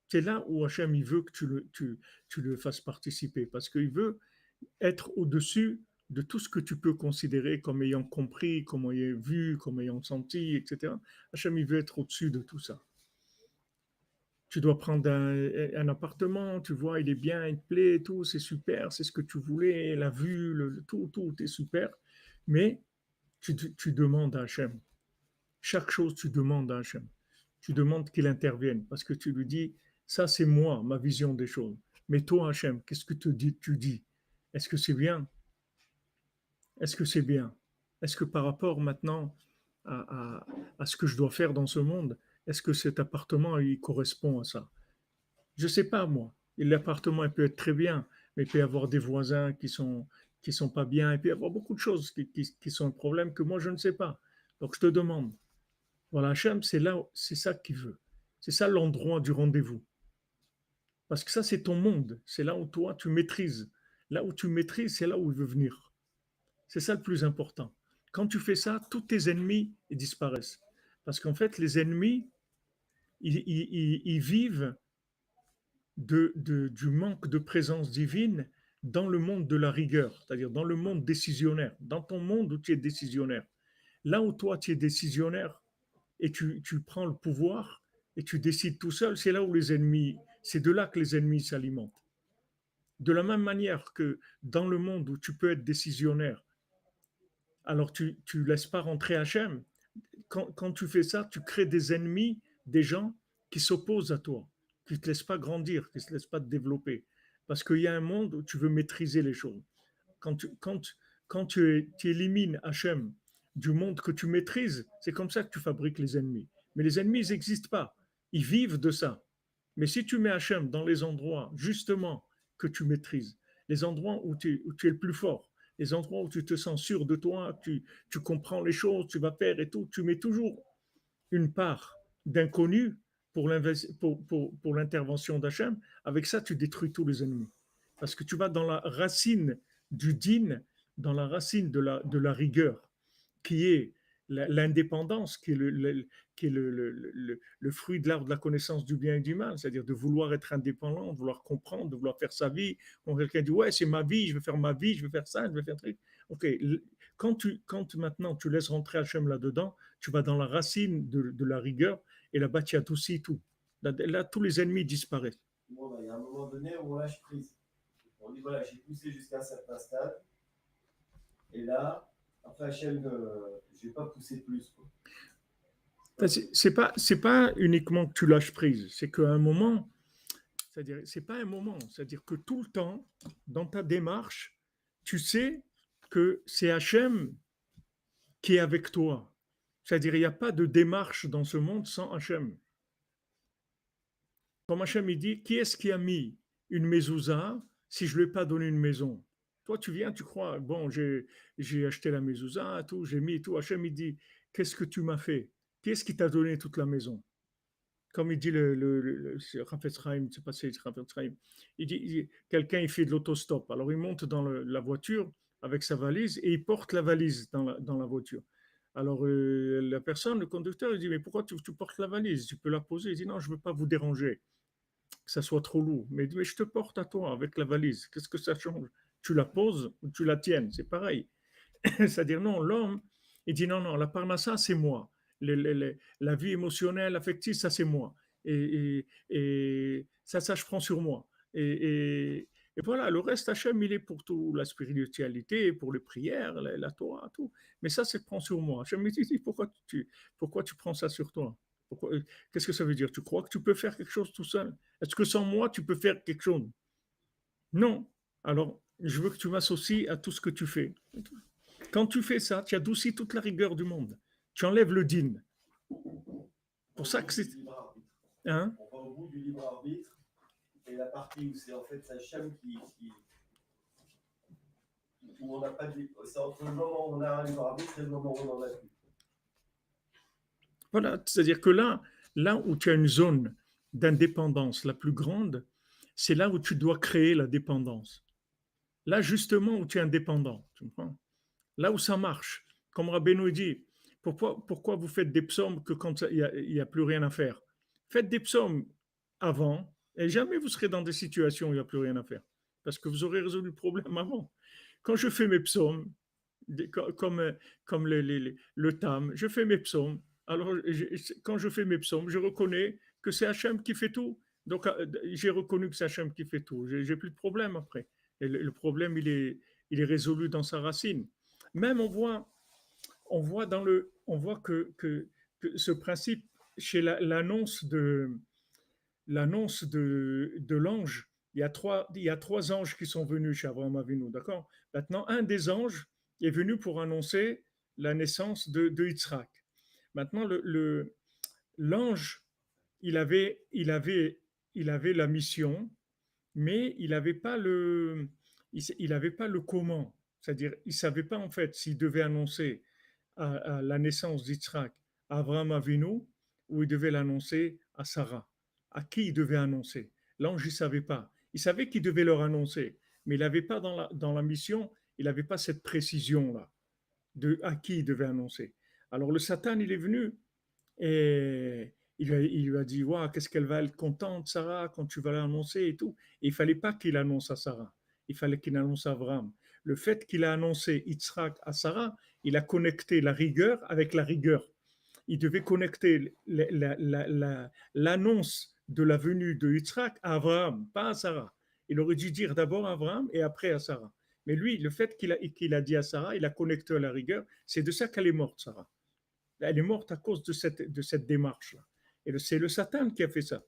c'est là où Hachem, il veut que tu le fasses participer parce qu'il veut être au-dessus de tout ce que tu peux considérer comme ayant compris, comme ayant vu, comme ayant senti, etc. Hachem, il veut être au-dessus de tout ça. Tu dois prendre un appartement, tu vois, il est bien, il te plaît, tout, c'est super, c'est ce que tu voulais, la vue, tout est super. Mais tu demandes à Hachem. Chaque chose, tu demandes à Hachem. Tu demandes qu'il intervienne parce que tu lui dis, ça c'est moi, ma vision des choses. Mais toi, Hachem, qu'est-ce que tu dis? Est-ce que c'est bien? Est-ce que c'est bien? Est-ce que par rapport maintenant à ce que je dois faire dans ce monde, est-ce que cet appartement il correspond à ça? Je ne sais pas moi. L'appartement il peut être très bien, mais il peut y avoir des voisins qui sont pas bien, et puis il peut y avoir beaucoup de choses qui sont un problème que moi je ne sais pas. Donc je te demande. Voilà, Hachem, c'est là, c'est ça qu'il veut. C'est ça l'endroit du rendez-vous. Parce que ça, c'est ton monde. C'est là où toi, tu maîtrises. Là où tu maîtrises, c'est là où il veut venir. C'est ça le plus important. Quand tu fais ça, tous tes ennemis ils disparaissent. Parce qu'en fait, les ennemis, ils vivent du manque de présence divine dans le monde de la rigueur, c'est-à-dire dans le monde décisionnaire, dans ton monde où tu es décisionnaire. Là où toi, tu es décisionnaire et tu prends le pouvoir et tu décides tout seul, c'est là où les ennemis, c'est de là que les ennemis s'alimentent. De la même manière que dans le monde où tu peux être décisionnaire, alors tu ne laisses pas rentrer Hachem. Quand tu fais ça, tu crées des ennemis, des gens qui s'opposent à toi, qui ne te laissent pas grandir, qui ne te laissent pas te développer. Parce qu'il y a un monde où tu veux maîtriser les choses. Quand tu élimines Hachem du monde que tu maîtrises, c'est comme ça que tu fabriques les ennemis. Mais les ennemis, ils n'existent pas. Ils vivent de ça. Mais si tu mets Hachem dans les endroits, justement, que tu maîtrises, les endroits où tu es le plus fort, les endroits où tu te sens sûr de toi, tu comprends les choses, tu vas faire et tout, tu mets toujours une part d'inconnu pour l'intervention d'Hachem. Avec ça, tu détruis tous les ennemis. Parce que tu vas dans la racine du din, dans la racine de la rigueur, qui est l'indépendance, qui est le fruit de l'arbre de la connaissance du bien et du mal, c'est-à-dire de vouloir être indépendant, de vouloir comprendre, de vouloir faire sa vie. Quand quelqu'un dit, ouais, c'est ma vie, je vais faire ma vie, je vais faire ça, je vais faire un truc. Ok, quand maintenant tu laisses rentrer Hachem là-dedans, tu vas dans la racine de la rigueur et là-bas tu adoucis tout. Là, tous les ennemis disparaissent. Bon, bah, il y a un moment donné où on lâche prise. On dit voilà, j'ai poussé jusqu'à un certain stade. Et là, après Hachem, je ne vais pas pousser plus. Quoi. Enfin, c'est pas uniquement que tu lâches prise, c'est qu'à un moment, c'est-à-dire, c'est pas un moment, c'est-à-dire que tout le temps, dans ta démarche, tu sais que c'est Hachem qui est avec toi. C'est-à-dire, il n'y a pas de démarche dans ce monde sans Hachem. Comme Hachem il dit, qui est-ce qui a mis une mezouza si je ne lui ai pas donné une maison? Toi, tu viens, tu crois, bon, j'ai acheté la mezouza, tout, j'ai mis tout. Hachem il dit, qu'est-ce que tu m'as fait? Qui est-ce qui t'a donné toute la maison? Comme il dit c'est Rafetz Chaim, c'est pas c'est Rafetz Chaim. Quelqu'un il fait de l'autostop. Alors il monte dans la voiture avec sa valise et il porte la valise dans la voiture. Alors la personne, le conducteur, il dit mais pourquoi tu portes la valise? Tu peux la poser. Il dit non, je veux pas vous déranger, que ça soit trop lourd. Mais il dit mais je te porte à toi avec la valise. Qu'est-ce que ça change? Tu la poses ou tu la tiennes, c'est pareil. C'est-à-dire, non, l'homme, il dit non, non, la parnassa, c'est moi. La vie émotionnelle, affective, ça, c'est moi. Et ça, je prends sur moi. Et voilà, le reste, Hachem, il est pour tout, la spiritualité, pour les prières, la Torah, tout. Mais ça, c'est prend sur moi. Hachem me dit, pourquoi tu prends ça sur toi? Qu'est-ce que ça veut dire? Tu crois que tu peux faire quelque chose tout seul? Est-ce que sans moi, tu peux faire quelque chose? Non. Alors, je veux que tu m'associes à tout ce que tu fais. Quand tu fais ça, tu adoucis toute la rigueur du monde. Tu enlèves le din. Pour ça que c'est. Hein? On va au bout du libre arbitre et la partie où c'est en fait Hachem où on n'a pas de. C'est entre le moment où on a un libre arbitre et le moment où on n'en a plus. Voilà, c'est-à-dire que là où tu as une zone d'indépendance la plus grande, c'est là où tu dois créer la dépendance. Là, justement, où tu es indépendant, tu comprends? Là où ça marche. Comme Rabbeinu dit, pourquoi vous faites des psaumes que quand il y a plus rien à faire? Faites des psaumes avant, et jamais vous serez dans des situations où il n'y a plus rien à faire. Parce que vous aurez résolu le problème avant. Quand je fais mes psaumes, comme le tam, je fais mes psaumes. Alors, quand je fais mes psaumes, je reconnais que c'est Hachem qui fait tout. Donc, j'ai reconnu que c'est Hachem qui fait tout. J'ai plus de problème après. Et le problème, il est résolu dans sa racine. Même on voit que ce principe chez l'annonce de l'ange. Il y a trois anges qui sont venus chez Abraham Avinu, d'accord? Maintenant, un des anges est venu pour annoncer la naissance de Yitzhak. Maintenant, l'ange, il avait la mission, mais il avait pas le comment. C'est-à-dire, il savait pas en fait s'il devait annoncer à la naissance d'Yitzhak à Abraham Avinu ou il devait l'annoncer à Sarah. À qui il devait annoncer? L'ange, il savait pas. Il savait qu'il devait leur annoncer, mais il n'avait pas dans la mission, il n'avait pas cette précision-là de à qui il devait annoncer. Alors le Satan, il est venu et il lui a dit, wow, qu'est-ce qu'elle va être contente, Sarah, quand tu vas l'annoncer et tout. Et il fallait pas qu'il annonce à Sarah. Il fallait qu'il annonce à Abraham. Le fait qu'il a annoncé Yitzhak à Sarah, il a connecté la rigueur avec la rigueur. Il devait connecter l'annonce de la venue de Yitzhak à Abraham, pas à Sarah. Il aurait dû dire d'abord à Abraham et après à Sarah. Mais lui, le fait qu'il a dit à Sarah, il a connecté à la rigueur, c'est de ça qu'elle est morte, Sarah. Elle est morte à cause de cette démarche-là. Et c'est le Satan qui a fait ça.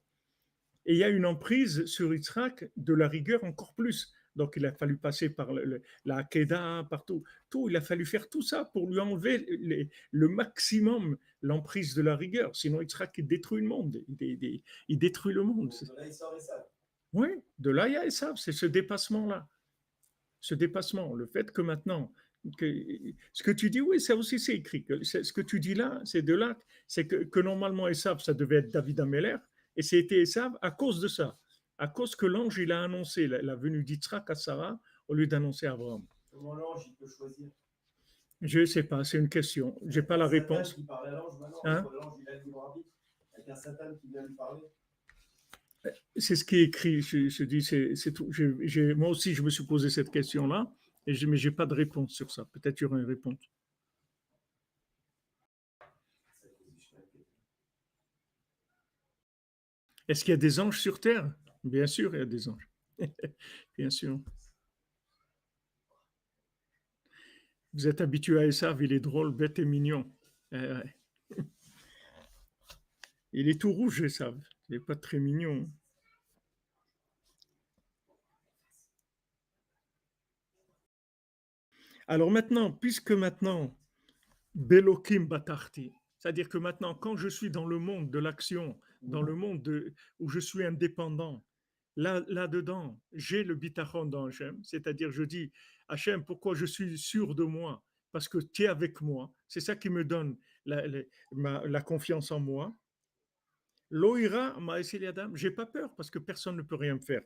Et il y a une emprise sur Yitzhak de la rigueur encore plus. Donc il a fallu passer par la Hakeda, partout. Tout, il a fallu faire tout ça pour lui enlever le maximum l'emprise de la rigueur. Sinon Yitzhak, il détruit le monde. Il détruit le monde. Donc, de là, il sort Esav. Oui, de là, il y a Esav, c'est ce dépassement-là. Ce dépassement, le fait que maintenant, ce que tu dis, oui, ça aussi c'est écrit. Ce que tu dis là, c'est de là, c'est que normalement Esav, ça devait être David Ameller, et c'était Esav à cause de ça, à cause que l'ange, il a annoncé la venue d'Yitzhak à Sarah au lieu d'annoncer à Abraham. Comment l'ange, il peut choisir? Je ne sais pas, c'est une question. Je n'ai pas la réponse. Qui parle à l'ange maintenant, hein? L'ange, il a le libre arbitre. Avec un Satan qui vient lui parler. C'est ce qui est écrit. Je dis, c'est tout. Moi aussi, je me suis posé cette question-là, mais je n'ai pas de réponse sur ça. Peut-être qu'il y aura une réponse. Est-ce qu'il y a des anges sur Terre? Bien sûr, il y a des anges. Bien sûr. Vous êtes habitué à Esav, il est drôle, bête et mignon. Il est tout rouge, Esav. Il n'est pas très mignon. Alors maintenant, puisque maintenant, Belokim Batarti, c'est-à-dire que maintenant, quand je suis dans le monde de l'action, dans le monde où je suis indépendant, là-dedans, j'ai le bitachon dans Hachem, c'est-à-dire je dis, Hachem, pourquoi je suis sûr de moi? Parce que tu es avec moi. C'est ça qui me donne la confiance en moi. Loïra, Adam, j'ai pas peur parce que personne ne peut rien me faire.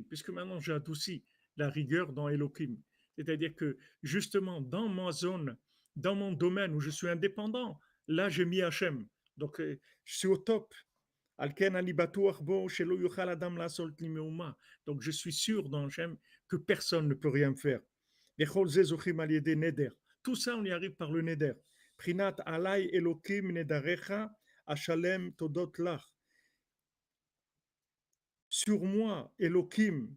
Puisque maintenant j'ai adouci la rigueur dans Elohim. C'est-à-dire que justement, dans ma zone, dans mon domaine où je suis indépendant, là j'ai mis Hachem. Donc je suis au top. Donc je suis sûr dans Hachem que personne ne peut rien me faire. Tout ça, on y arrive par le neder. Prinat alay Elohim nedarecha ashalem todot lach. Sur moi, Elohim,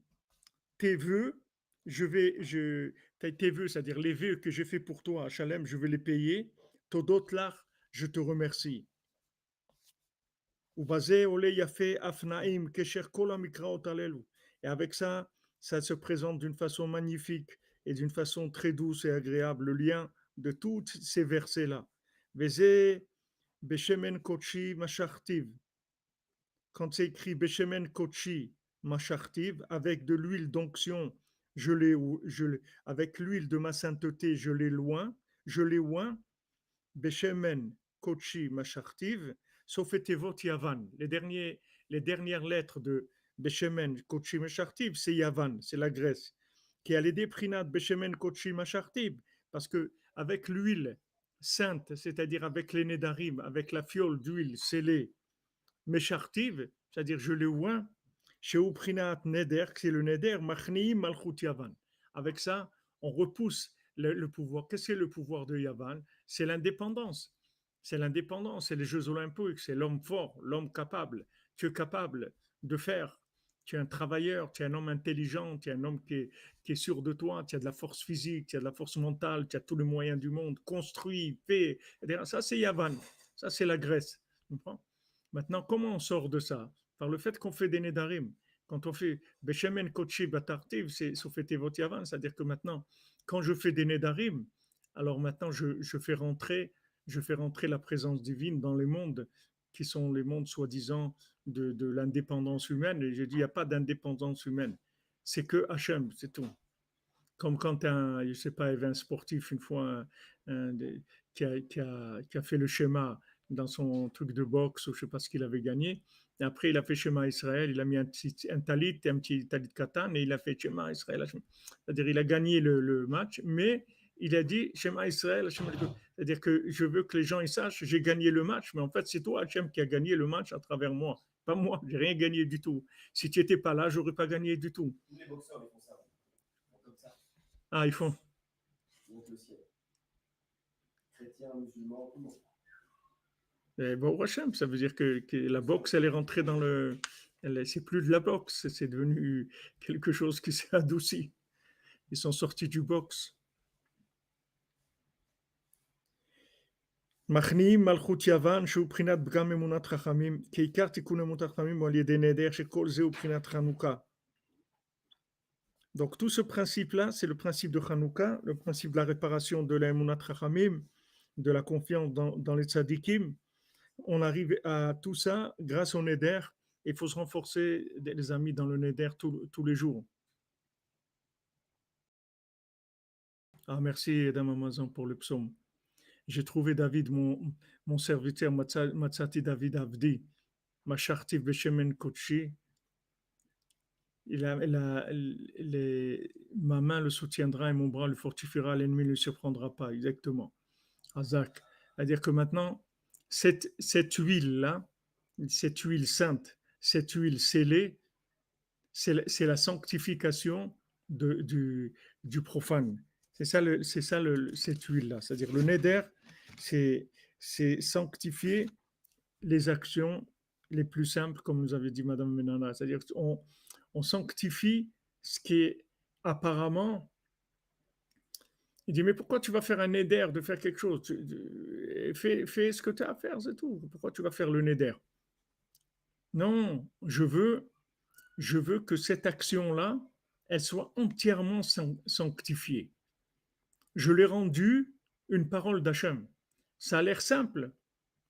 tes vœux, tes vœux, c'est-à-dire les vœux que j'ai fait pour toi à Shalem, je vais les payer. Todot lach, je te remercie. Et avec ça, ça se présente d'une façon magnifique et d'une façon très douce et agréable, le lien de tous ces versets-là. Beshemen kochi mashachtiv. quand c'est écrit Beshemen Kochi Machartiv, avec de l'huile d'onction, avec l'huile de ma sainteté, je l'ai loin, Beshemen Kochi Machartiv, sauf Etevot Yavan. Les dernières lettres de Beshemen Kochi Machartiv, c'est Yavan, c'est la Grèce, qui a les déprinat Beshemen Kochi Machartiv, parce que avec l'huile sainte, c'est-à-dire avec les Nedarim, avec la fiole d'huile scellée, Meshartiv, c'est-à-dire je le oins, chez Uprinat Neder, c'est le Neder, Machni Malchut Yavan. Avec ça, on repousse le pouvoir. Qu'est-ce que c'est le pouvoir de Yavan? C'est l'indépendance. C'est l'indépendance, c'est les Jeux Olympiques, c'est l'homme fort, l'homme capable. Tu es capable de faire. Tu es un travailleur, tu es un homme intelligent, tu es un homme qui est sûr de toi, tu as de la force physique, tu as de la force mentale, tu as tous les moyens du monde, construit, fait. Ça, c'est Yavan. Ça, c'est la Grèce. Tu comprends? Maintenant, comment on sort de ça? Par le fait qu'on fait des Nedarim. Quand on fait Beshemen Kochi Batartiv, c'est Sofetevot Yavan, c'est-à-dire que maintenant, quand je fais des Nedarim, alors maintenant je fais rentrer la présence divine dans les mondes qui sont les mondes soi-disant de l'indépendance humaine. Et je dis, il n'y a pas d'indépendance humaine. C'est que Hachem, c'est tout. Comme quand je sais pas, un sportif, une fois, qui a fait le schéma dans son truc de boxe, ou je sais pas ce qu'il avait gagné. Et après, il a fait schéma Israël, il a mis un petit talit katan, et il a fait schéma Israël. C'est-à-dire, il a gagné le match, mais il a dit schéma Israël, c'est-à-dire que je veux que les gens ils sachent, j'ai gagné le match, mais en fait, c'est toi, Hachem, qui a gagné le match à travers moi. Pas moi, j'ai rien gagné du tout. Si tu n'étais pas là, j'aurais pas gagné du tout. Tous les boxeurs, ils font ça. Ils font comme ça. Ah, ils font. Ils montent le ciel. Chrétiens, musulmans, tout le monde. Et bon, Hachem, ça veut dire que la boxe, elle est rentrée dans le. C'est plus de la boxe, c'est devenu quelque chose qui s'est adouci. Ils sont sortis du boxe. מכניעים מלכות יוון שהוא בחינת פגם אמונת חכמים, כעיקר תיקון אמונת חכמים הוא על ידי נדר שכל זה הוא בחינת חנוכה. Donc tout ce principe-là, c'est le principe de Hanouka, le principe de la réparation de la Emunat Chachamim, de la confiance dans les tzadikim. On arrive à tout ça grâce au Neder. Il faut se renforcer, les amis, dans le Neder tous les jours. Ah, merci, Edam Amazon, pour le psaume. J'ai trouvé David, mon serviteur, Matsati David Avdi, Machartiv Beshemen Kochi. Ma main le soutiendra et mon bras le fortifiera, l'ennemi ne le surprendra pas. Exactement. Azak. C'est-à-dire que maintenant, cette huile-là, cette huile sainte, cette huile scellée, c'est la sanctification du profane. C'est ça cette huile-là. C'est-à-dire le neder, c'est sanctifier les actions les plus simples, comme nous avait dit Madame Menana. C'est-à-dire on sanctifie ce qui est apparemment. Il dit, mais pourquoi tu vas faire un neder de faire quelque chose? Fais ce que tu as à faire, c'est tout. Pourquoi tu vas faire le neder? Non, je veux que cette action-là, elle soit entièrement sanctifiée. Je l'ai rendue une parole d'Hachem. Ça a l'air simple.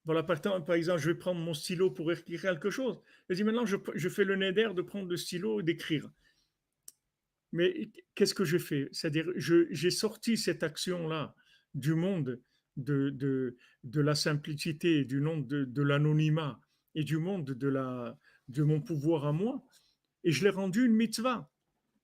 Voilà, par exemple, je vais prendre mon stylo pour écrire quelque chose. Je dis maintenant, je fais le neder de prendre le stylo et d'écrire. Mais qu'est-ce que je fais? C'est-à-dire, j'ai sorti cette action-là du monde de la simplicité, du monde de l'anonymat et du monde de mon pouvoir à moi, et je l'ai rendu une mitzvah.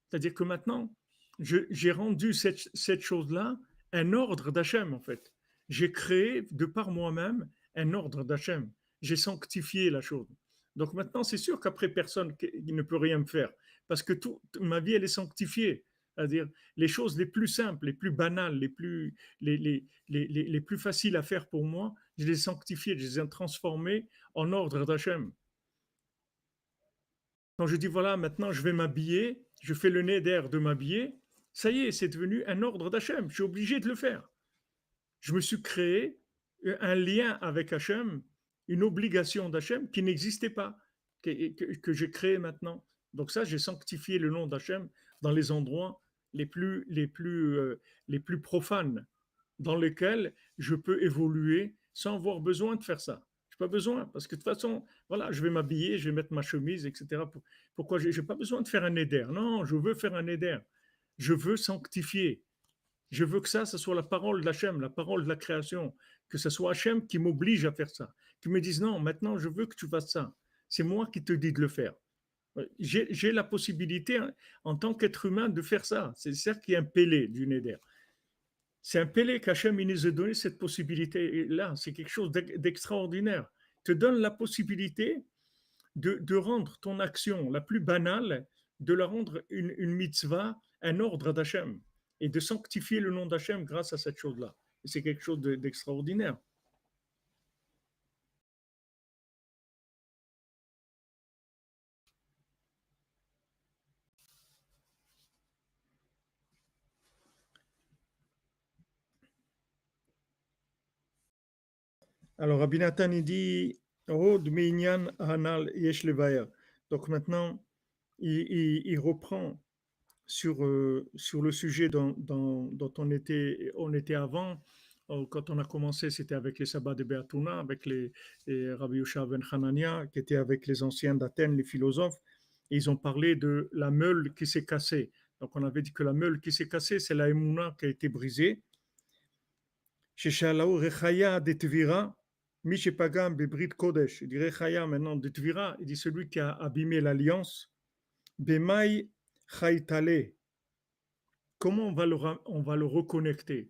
C'est-à-dire que maintenant, j'ai rendu cette chose-là un ordre d'Hachem, en fait. J'ai créé de par moi-même un ordre d'Hachem. J'ai sanctifié la chose. Donc maintenant, c'est sûr qu'après, personne ne peut rien me faire. Parce que ma vie, elle est sanctifiée. C'est-à-dire, les choses les plus simples, les plus banales, les plus faciles à faire pour moi, je les ai sanctifiées, je les ai transformées en ordre d'Hachem. Quand je dis, voilà, maintenant je vais m'habiller, je fais le neder de m'habiller, ça y est, c'est devenu un ordre d'Hachem. Je suis obligé de le faire. Je me suis créé un lien avec Hachem, une obligation d'Hachem qui n'existait pas, que j'ai créé maintenant. Donc ça, j'ai sanctifié le nom d'Hachem dans les endroits les plus profanes, dans lesquels je peux évoluer sans avoir besoin de faire ça. Je n'ai pas besoin, parce que de toute façon, voilà, je vais m'habiller, je vais mettre ma chemise, etc. Pourquoi je n'ai pas besoin de faire un éder? Non, je veux faire un éder. Je veux sanctifier. Je veux que ça soit la parole d'Hachem, la parole de la création. Que ce soit Hachem qui m'oblige à faire ça. Qui me dise non, maintenant je veux que tu fasses ça. C'est moi qui te dis de le faire. J'ai la possibilité, hein, en tant qu'être humain, de faire ça. C'est certes qu'il y a un pélé du Neder. C'est un pélé qu'Hachem il nous a donné cette possibilité-là. C'est quelque chose d'extraordinaire. Il te donne la possibilité de rendre ton action la plus banale, de la rendre une mitzvah, un ordre d'Hachem, et de sanctifier le nom d'Hachem grâce à cette chose-là. Et c'est quelque chose d'extraordinaire. Alors, Rabbi Nathan, il dit, Rod Meinyan Hanal Yesh Levaya. Donc maintenant, il reprend sur le sujet dont on était avant. Quand on a commencé, c'était avec les sabbats de Beatuna, avec les Rabbi Yosha ben Hanania, qui étaient avec les anciens d'Athènes, les philosophes. Et ils ont parlé de la meule qui s'est cassée. Donc on avait dit que la meule qui s'est cassée, c'est la Emouna qui a été brisée. Sheshalaou Rechaya de Tvira, Mishepagam Bebrit Kodesh. Il dit Rechaya maintenant de Tvira, il dit celui qui a abîmé l'alliance. Bemai Chaitale. Comment on va le reconnecter?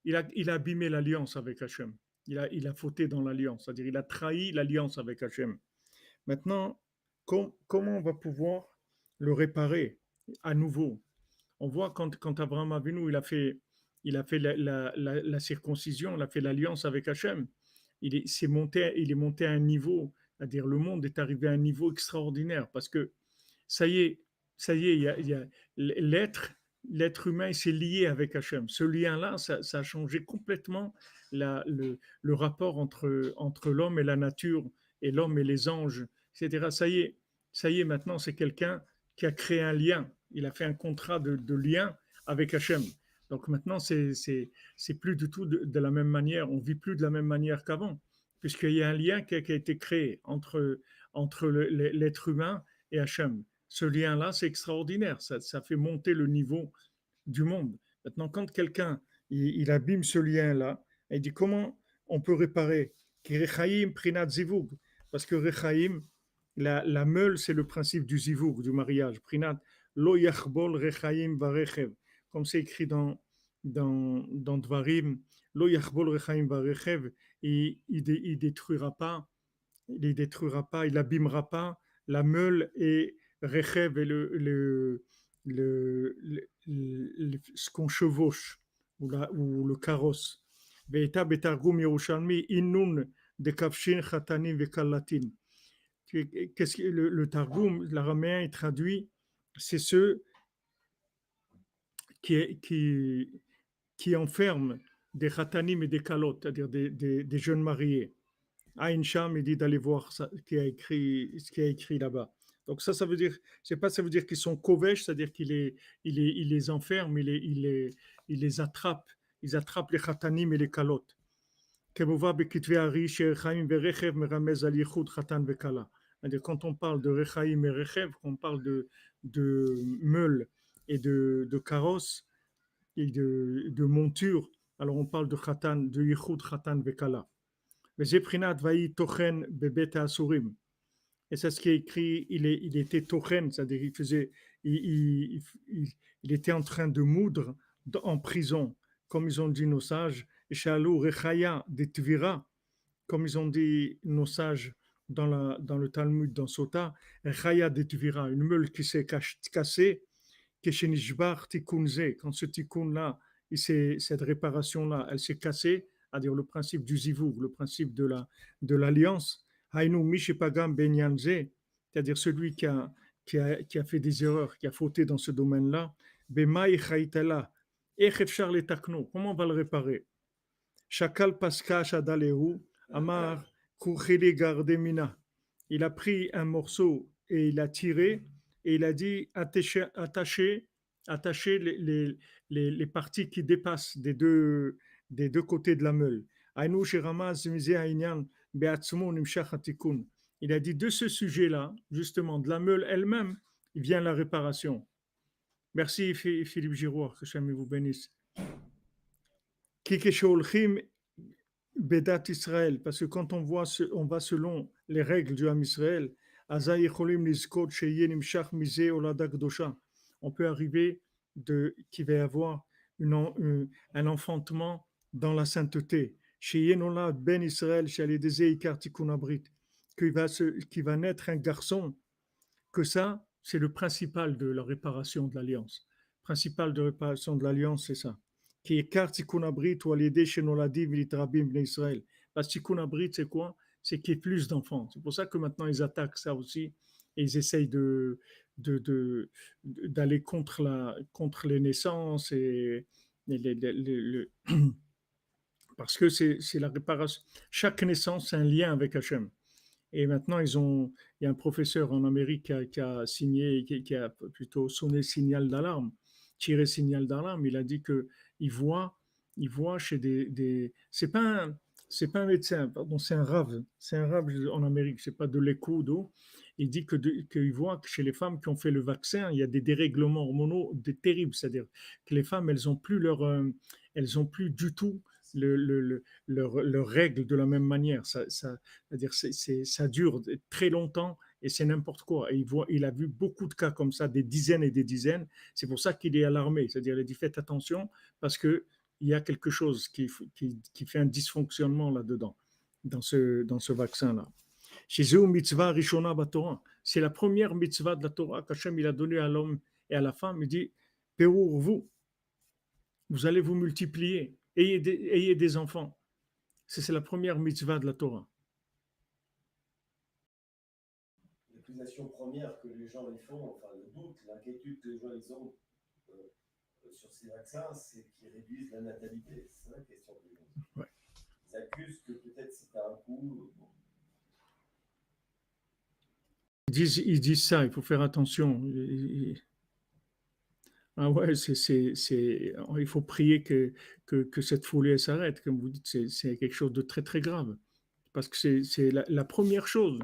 Il a abîmé l'alliance avec Hachem. Il a fauté dans l'alliance, c'est-à-dire il a trahi l'alliance avec Hachem. Maintenant, comment on va pouvoir le réparer à nouveau? On voit quand Abraham Avinu il a fait la circoncision, il a fait l'alliance avec Hachem. Il est monté à un niveau, c'est-à-dire le monde est arrivé à un niveau extraordinaire parce que ça y est, il y a l'être humain s'est lié avec Hachem. Ce lien-là, ça a changé complètement le rapport entre l'homme et la nature, et l'homme et les anges, etc. Ça y est, maintenant, c'est quelqu'un qui a créé un lien. Il a fait un contrat de lien avec Hachem. Donc maintenant, c'est plus du tout de la même manière. On vit plus de la même manière qu'avant, puisqu'il y a un lien qui a été créé entre l'être humain et Hachem. Ce lien-là, c'est extraordinaire. Ça fait monter le niveau du monde. Maintenant, quand quelqu'un il abîme ce lien-là, il dit comment on peut réparer? Parce que Rechaim, la meule, c'est le principe du zivug, du mariage. Prinat, lo yachbol rechaim varechev. Comme c'est écrit dans Dvarim, lo yachbol rechaim varechev, il détruira pas, il abîmera pas la meule et rechev et ce qu'on chevauche ou le carrosse. Ve'eta betargum Yerushalmi innun de kafshin chatanim vekalatin. Qu'est-ce que le Targum, l'araméen, il traduit, c'est ceux qui enferment des khatanim et des kalotes, c'est-à-dire des jeunes mariés. Aïn Sham, il dit d'aller voir ce qui a écrit là-bas. Donc ça veut dire, c'est pas ça veut dire qu'ils sont kovesh, c'est-à-dire il les enferme, il les attrape, ils attrapent les khatanim et les kalotes. Kemova bekitve ari sherechaim verechev meramez al yichud khatan vekala. C'est-à-dire quand on parle de rechaim et rechev, quand on parle de meule et de carrosse et de monture, alors on parle de khatan, de yichud khatan vekala. Et c'est ce qui est écrit, il était tochen, c'est-à-dire il était en train de moudre en prison, comme ils ont dit nos sages, et shalou rechaya de tvira, comme ils ont dit nos sages dans le Talmud, dans Sota, rechaya de tvira, une meule qui s'est cassée, quand ce tikkun-là, cette réparation-là, elle s'est cassée, c'est-à-dire le principe du zivug, le principe de l'alliance, c'est-à-dire celui qui a fait des erreurs, qui a fauté dans ce domaine-là, comment on va le réparer? Shakal Paska Shadalehu, Amar Kuchele Gardemina. Il a pris un morceau et il a tiré et il a dit attacher les parties qui dépassent des deux côtés de la meule. Aïnou Shiramas Mise Aïnyan be'atzmo nimshach hatikun. Il a dit de ce sujet-là, justement, de la meule elle-même, il vient la réparation. Merci Philippe Giroir, que Hachem vous bénisse. Kikesholchim Bedat Israël, parce que quand on voit, on va selon les règles du Ham Israël, on peut arriver qu'il va y avoir un enfantement dans la sainteté. Ben Israël, qui va naître un garçon, que ça, c'est le principal de la réparation de l'alliance. Le principal de réparation de l'alliance, c'est ça. Qui est car tikkun abrit ou alidé chez Noladim v'litrabim bnei Israël. Parce que tikkun abrit, c'est quoi? C'est qu'il y ait plus d'enfants. C'est pour ça que maintenant ils attaquent ça aussi et ils essayent d'aller contre les naissances et parce que c'est la réparation. Chaque naissance, c'est un lien avec Hachem. Et maintenant, il y a un professeur en Amérique qui a signé, qui a plutôt sonné signal d'alarme, tiré signal d'alarme. Il a dit que il voit chez c'est pas un médecin, pardon, c'est un rave en Amérique, c'est pas de l'écho d'eau. Il dit qu'il voit que chez les femmes qui ont fait le vaccin, il y a des dérèglements hormonaux terribles, c'est-à-dire que les femmes, elles ont plus du tout leurs règles de la même manière. C'est-à-dire ça dure très longtemps et c'est n'importe quoi. Et il a vu beaucoup de cas comme ça, des dizaines et des dizaines. C'est pour ça qu'il est alarmé. C'est-à-dire, il a dit faites attention parce qu'il y a quelque chose qui fait un dysfonctionnement là-dedans, dans ce vaccin-là. C'est la première mitzvah de la Torah qu'Hachem il a donnée à l'homme et à la femme. Il dit Péour, vous allez vous multiplier, ayez des enfants. C'est la première mitzvah de la Torah. L'accusation première que les gens ils font, enfin le doute, l'inquiétude que les gens ils ont sur ces vaccins, c'est qu'ils réduisent la natalité. C'est la question que les gens. Ouais. Ils accusent que peut-être c'est un coup. Bon. Ils disent ça, il faut faire attention. Ah ouais, il faut prier que cette folie elle s'arrête. Comme vous dites, c'est quelque chose de très très grave. Parce que c'est la première chose.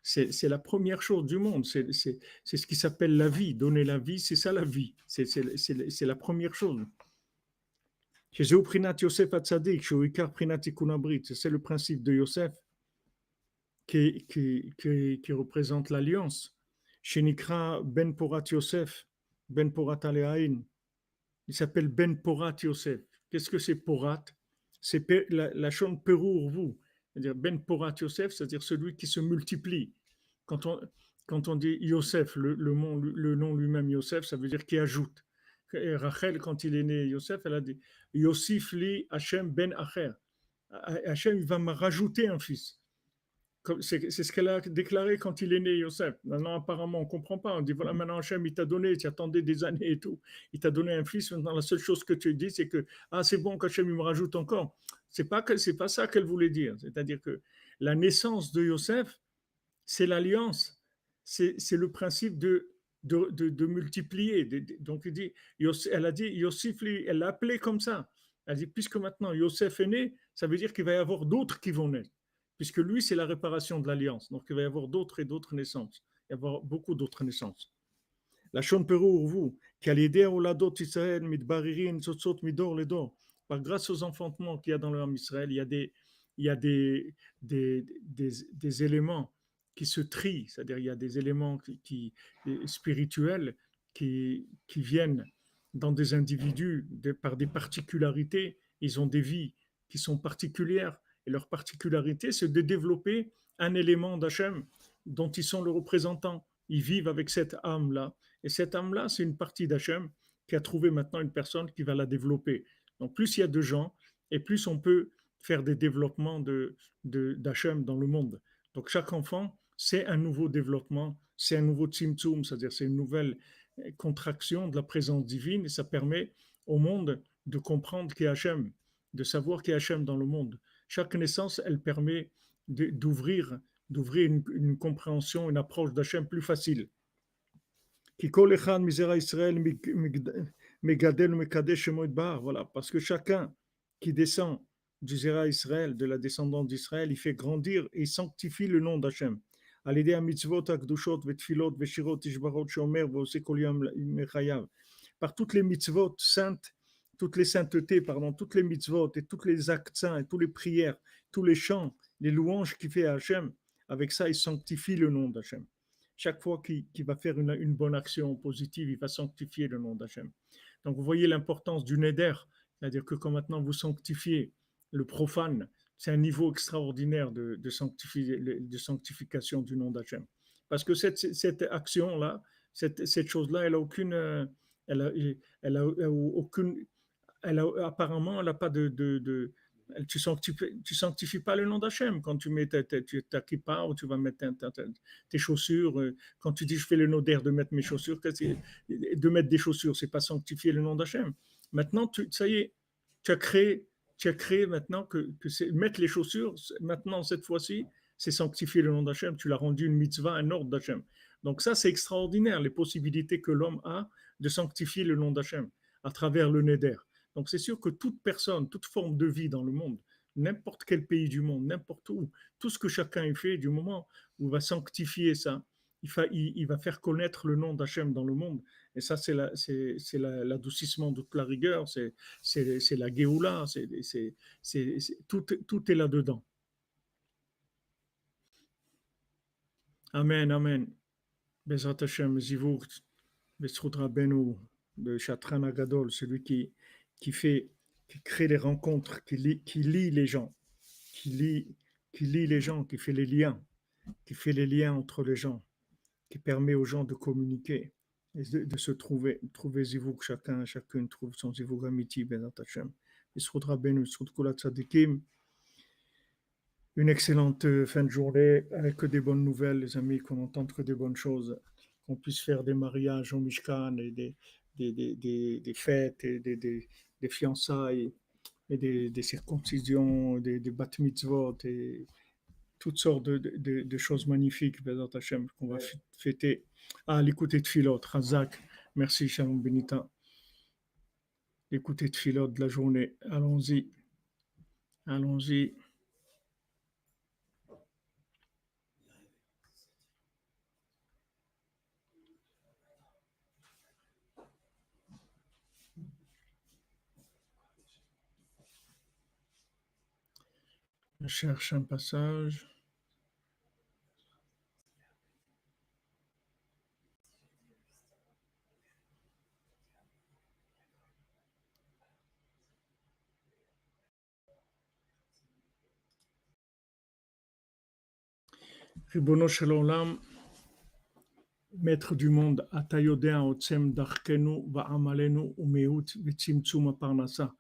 C'est la première chose du monde. C'est ce qui s'appelle la vie. Donner la vie, c'est ça la vie. C'est la première chose. C'est le principe de Yosef qui représente l'alliance. Shenikra Ben Porat Yosef, Ben Porat Aleaïn. Il s'appelle Ben Porat Yosef. Qu'est-ce que c'est Porat? C'est la chonne Perour vous. C'est-à-dire Ben Porat Yosef, c'est-à-dire celui qui se multiplie. Quand on dit Yosef, le nom lui-même Yosef, ça veut dire qui ajoute. Et Rachel, quand il est né, Yosef, elle a dit Yosif li Hachem ben Acher. Hachem, il va me rajouter un fils. C'est ce qu'elle a déclaré quand il est né, Yosef. Maintenant, apparemment, on ne comprend pas. On dit, voilà, maintenant, Hachem, il t'a donné, tu attendais des années et tout. Il t'a donné un fils. Maintenant, la seule chose que tu dis, c'est que, c'est bon qu'Hachem, il me rajoute encore. C'est pas ça qu'elle voulait dire. C'est-à-dire que la naissance de Yosef, c'est l'alliance. C'est le principe de multiplier. Donc, elle a dit, Yosef, elle l'a appelé comme ça. Elle a dit, puisque maintenant Yosef est né, ça veut dire qu'il va y avoir d'autres qui vont naître. Puisque lui, c'est la réparation de l'alliance. Donc, il va y avoir d'autres et d'autres naissances. Il va y avoir beaucoup d'autres naissances. La Shon Perou, vous, qui a l'idée au ladot Israël, midbaririn, tzotzot, midor, ledor. Par grâce aux enfantements qu'il y a dans le Ham Israël, il y a des éléments qui se trient, c'est-à-dire il y a des éléments spirituels qui viennent dans des individus par des particularités. Ils ont des vies qui sont particulières. Et leur particularité, c'est de développer un élément d'Hachem dont ils sont le représentant. Ils vivent avec cette âme-là. Et cette âme-là, c'est une partie d'Hachem qui a trouvé maintenant une personne qui va la développer. Donc, plus il y a de gens, et plus on peut faire des développements d'Hachem dans le monde. Donc, chaque enfant, c'est un nouveau développement, c'est un nouveau tzimtzum, c'est-à-dire c'est une nouvelle contraction de la présence divine, et ça permet au monde de comprendre qu'il y a Hachem, de savoir qu'il y a Hachem dans le monde. Chaque naissance, elle permet d'ouvrir une compréhension, une approche d'Hachem plus facile. Voilà, parce que chacun qui descend du Zera Israël, de la descendance d'Israël, il fait grandir et sanctifie le nom d'Hachem. Par toutes les mitzvot saintes, toutes les saintetés, pardon, toutes les mitzvot et tous les actes saints et toutes les prières, tous les chants, les louanges qu'il fait à Hachem, avec ça, il sanctifie le nom d'Hachem. Chaque fois qu'il va faire une bonne action positive, il va sanctifier le nom d'Hachem. Donc, vous voyez l'importance du neder, c'est-à-dire que quand maintenant vous sanctifiez le profane, c'est un niveau extraordinaire de sanctification du nom d'Hachem. Parce que cette action-là, cette chose-là, elle a aucune, elle a aucune, apparemment, elle n'a pas tu sanctifies pas le nom d'Hachem quand tu mets ta kippa ou tu vas mettre tes chaussures. Quand tu dis je fais le nodère de mettre mes chaussures, de mettre des chaussures, c'est pas sanctifier le nom d'Hachem. Maintenant, ça y est, tu as créé maintenant que c'est mettre les chaussures. Maintenant, cette fois-ci, c'est sanctifier le nom d'Hachem. Tu l'as rendu une mitzvah, un ordre d'Hachem. Donc ça, c'est extraordinaire, les possibilités que l'homme a de sanctifier le nom d'Hachem à travers le neder. Donc c'est sûr que toute personne, toute forme de vie dans le monde, n'importe quel pays du monde, n'importe où, tout ce que chacun fait, du moment où il va sanctifier ça, il va faire connaître le nom d'Hachem dans le monde. Et ça, c'est l'adoucissement de toute la rigueur, c'est la Géoula, tout est là-dedans. Amen, amen. Bezrat Hashem, Zivur, Bezrut Rabbeinu, le Chatran Agadol, celui qui crée les rencontres, qui lie les gens, qui lie les gens, qui fait les liens entre les gens, qui permet aux gens de communiquer et de se trouver Zivuk, chacune trouve son Zivuk Amiti, Bezrat Hashem. Bezrut Rabbeinu, Bezrut Kol HaTzadikim. Une excellente fin de journée avec que des bonnes nouvelles, les amis, qu'on entende que des bonnes choses, qu'on puisse faire des mariages au Mishkan et des fêtes et des fiançailles et des circoncisions, des bat mitzvot et toutes sortes de choses magnifiques, Bezrat Hashem, qu'on va fêter. L'écouter de Philot, Razak, merci Shalom Benita. L'écouter de Philot de la journée, allons-y. Je cherche un passage. Ribono shel olam, maître du monde, ata yodea otsem darkenu va'amalenu umeut v'tzimtzum parnasa.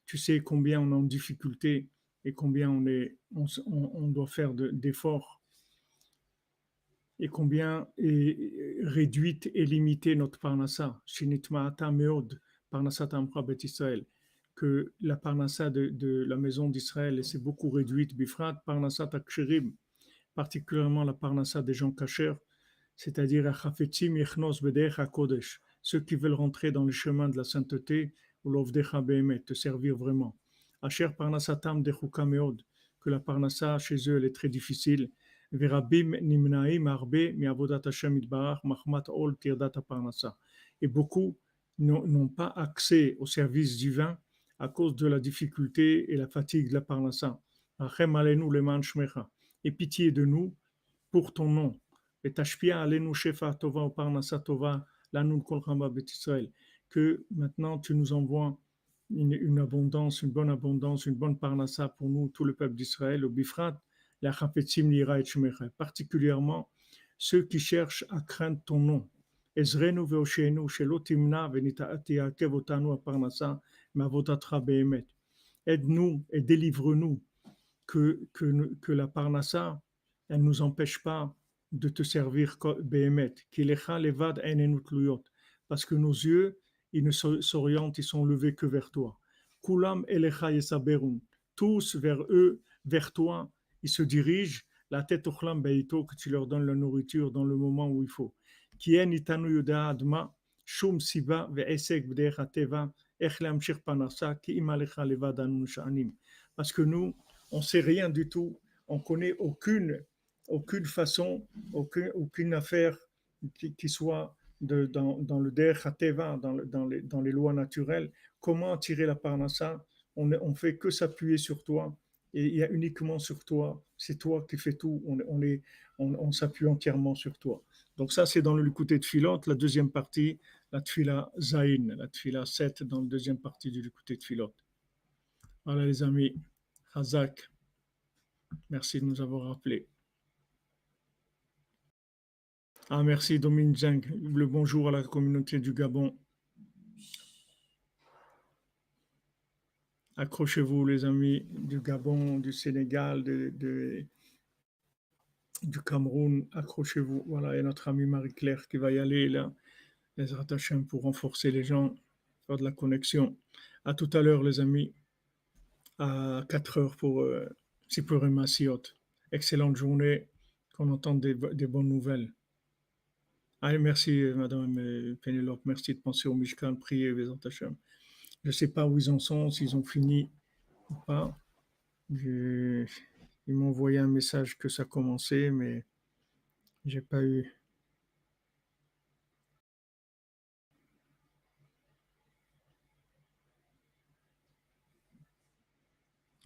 Tu sais combien on est en difficulté et combien on doit faire d'efforts et combien est réduite et limitée notre parnassa. Shinitma'ata meod parnassat amra bet Israël. Que la parnassa de la maison d'Israël c'est beaucoup réduite. Bifrat parnassat aksherim, particulièrement la parnassa des gens kashers, c'est-à-dire achafetzim yechnos b'derech hakodesh, ceux qui veulent rentrer dans le chemin de la sainteté, ou l'ovdecha behemet, te servir vraiment. Asher parnasatam dechuka meod, que la parnassa chez eux elle est très difficile. Verabim nimnaim arbe mi'avodat Hashem itbarach machmat ol tirdat parnassa. Et beaucoup n'ont pas accès au service divin à cause de la difficulté et la fatigue de la parnassa. Achem alenu leman shmecha. Et pitié de nous pour ton nom. Et tashpia alenu shefa tova ou parnasa tova lanun kol chama bet Israël. Que maintenant tu nous envoies une abondance, une bonne abondance, une bonne parnassa pour nous, tout le peuple d'Israël, au bifrat, la chafetzim lira et shmecha, particulièrement ceux qui cherchent à craindre ton nom. Ezrenu ve'oshenu shelo timna ve'nita'atia kevotanu parnassa ma'avodatra be'emet. Aide-nous et délivre-nous que la parnassa, elle ne nous empêche pas de te servir Béhémet, parce que nos yeux, ils ne s'orientent, ils sont levés que vers toi. Kulam elecha yesaberun, tous vers toi, ils se dirigent, la tête au chlam beito, que tu leur donnes la nourriture dans le moment où il faut. Kien itanu yuda adma, shum siba ve'esek b'derech hateva, ech le'amshich parnassa, ki im alecha levad anu sha'anim. Parce que nous, on ne sait rien du tout. On ne connaît aucune façon, aucune affaire qui soit dans le Der Hateva, dans les lois naturelles. Comment tirer la parnassa? On fait que s'appuyer sur toi. Et il y a uniquement sur toi. C'est toi qui fais tout. On s'appuie entièrement sur toi. Donc ça, c'est dans le Likutei Tfilot, la deuxième partie, la Tfila Zayin, la Tfila 7 dans la deuxième partie du Likutei Tfilot. Voilà les amis, Hazak, merci de nous avoir rappelés. Ah merci Dominique Zeng, le bonjour à la communauté du Gabon. Accrochez-vous les amis du Gabon, du Sénégal, du Cameroun, accrochez-vous. Voilà, et notre amie Marie-Claire qui va y aller là, les attachants pour renforcer les gens, faire de la connexion. À tout à l'heure les amis, à 4 heures pour Sipurim Massiot. Excellente journée, qu'on entende des bonnes nouvelles. Allez, merci Madame Pénélope, merci de penser au Mishkan, prier Bezat Hashem. Je ne sais pas où ils en sont, s'ils ont fini ou pas. Ils m'ont envoyé un message que ça commençait, mais j'ai pas eu.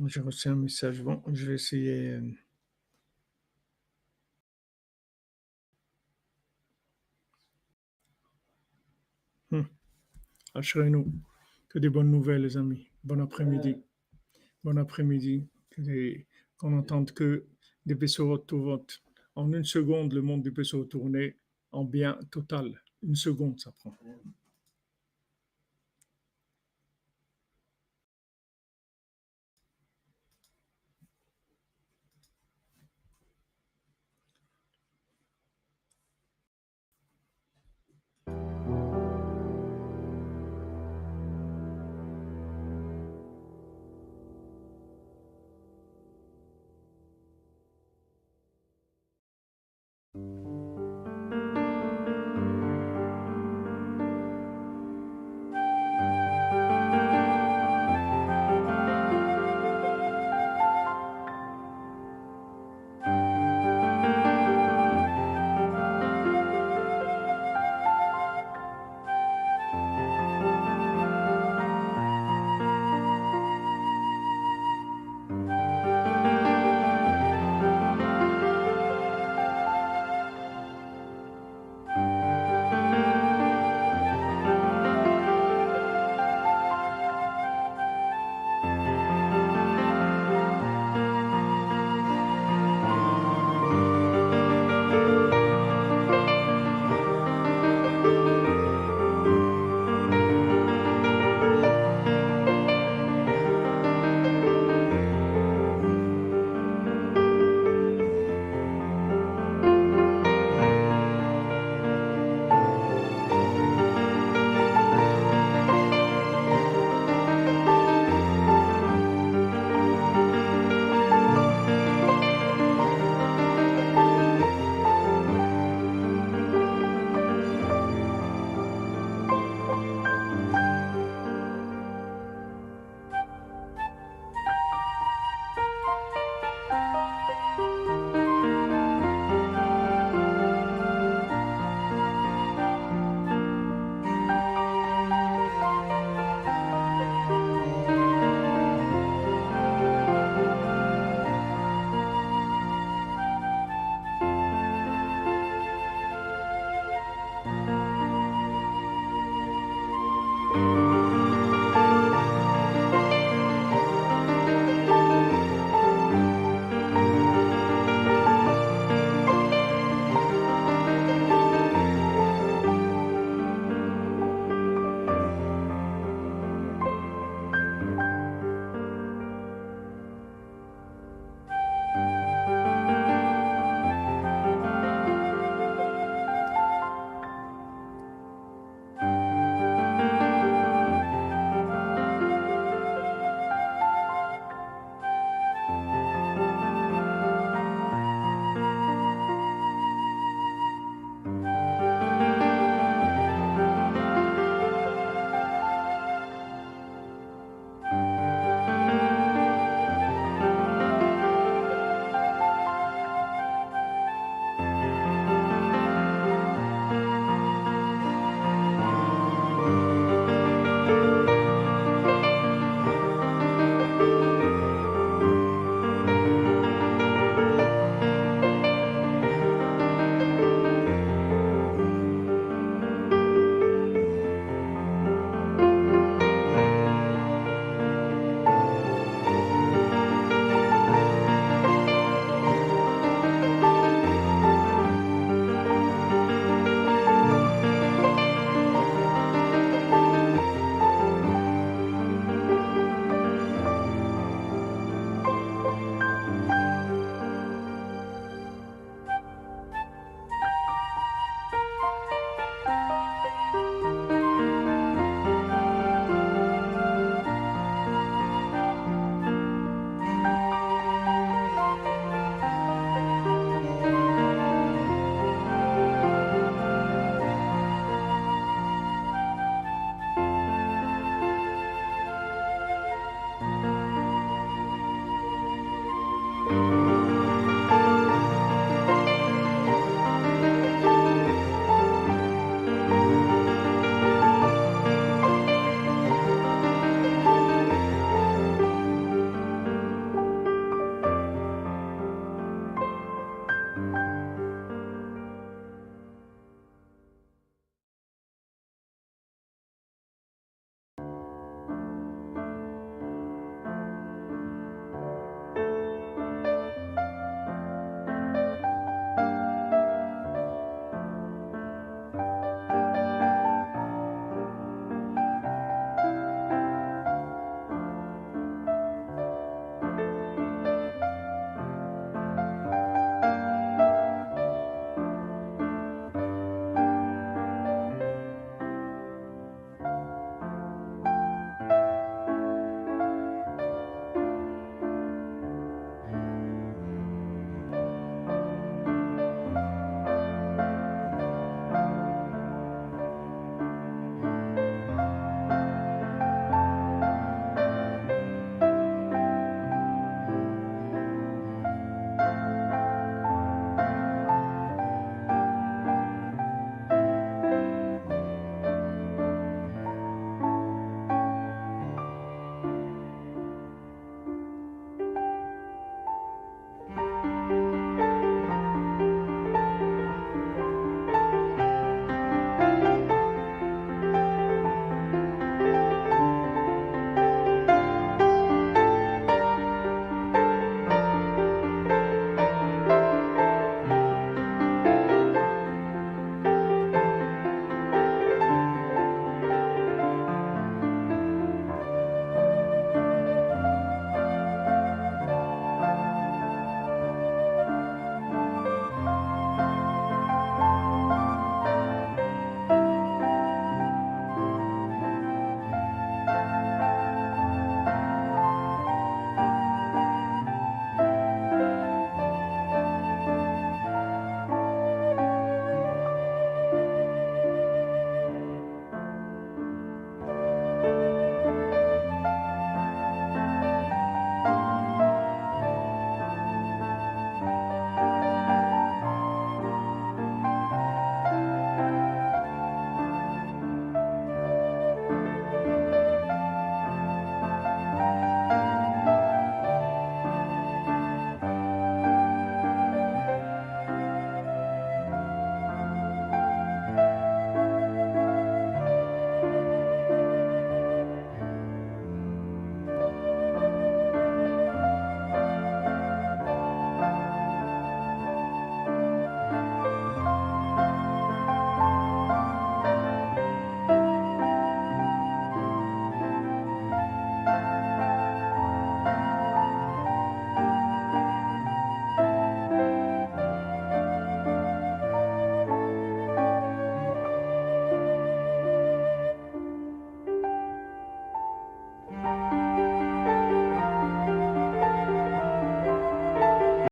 J'ai reçu un message. Bon, je vais essayer. Ashrenu. Que des bonnes nouvelles, les amis. Bon après-midi. Bon après-midi. Qu'on n'entende que des Bessorot Tovot. En une seconde, le monde peut se retourner en bien total. Une seconde, ça prend.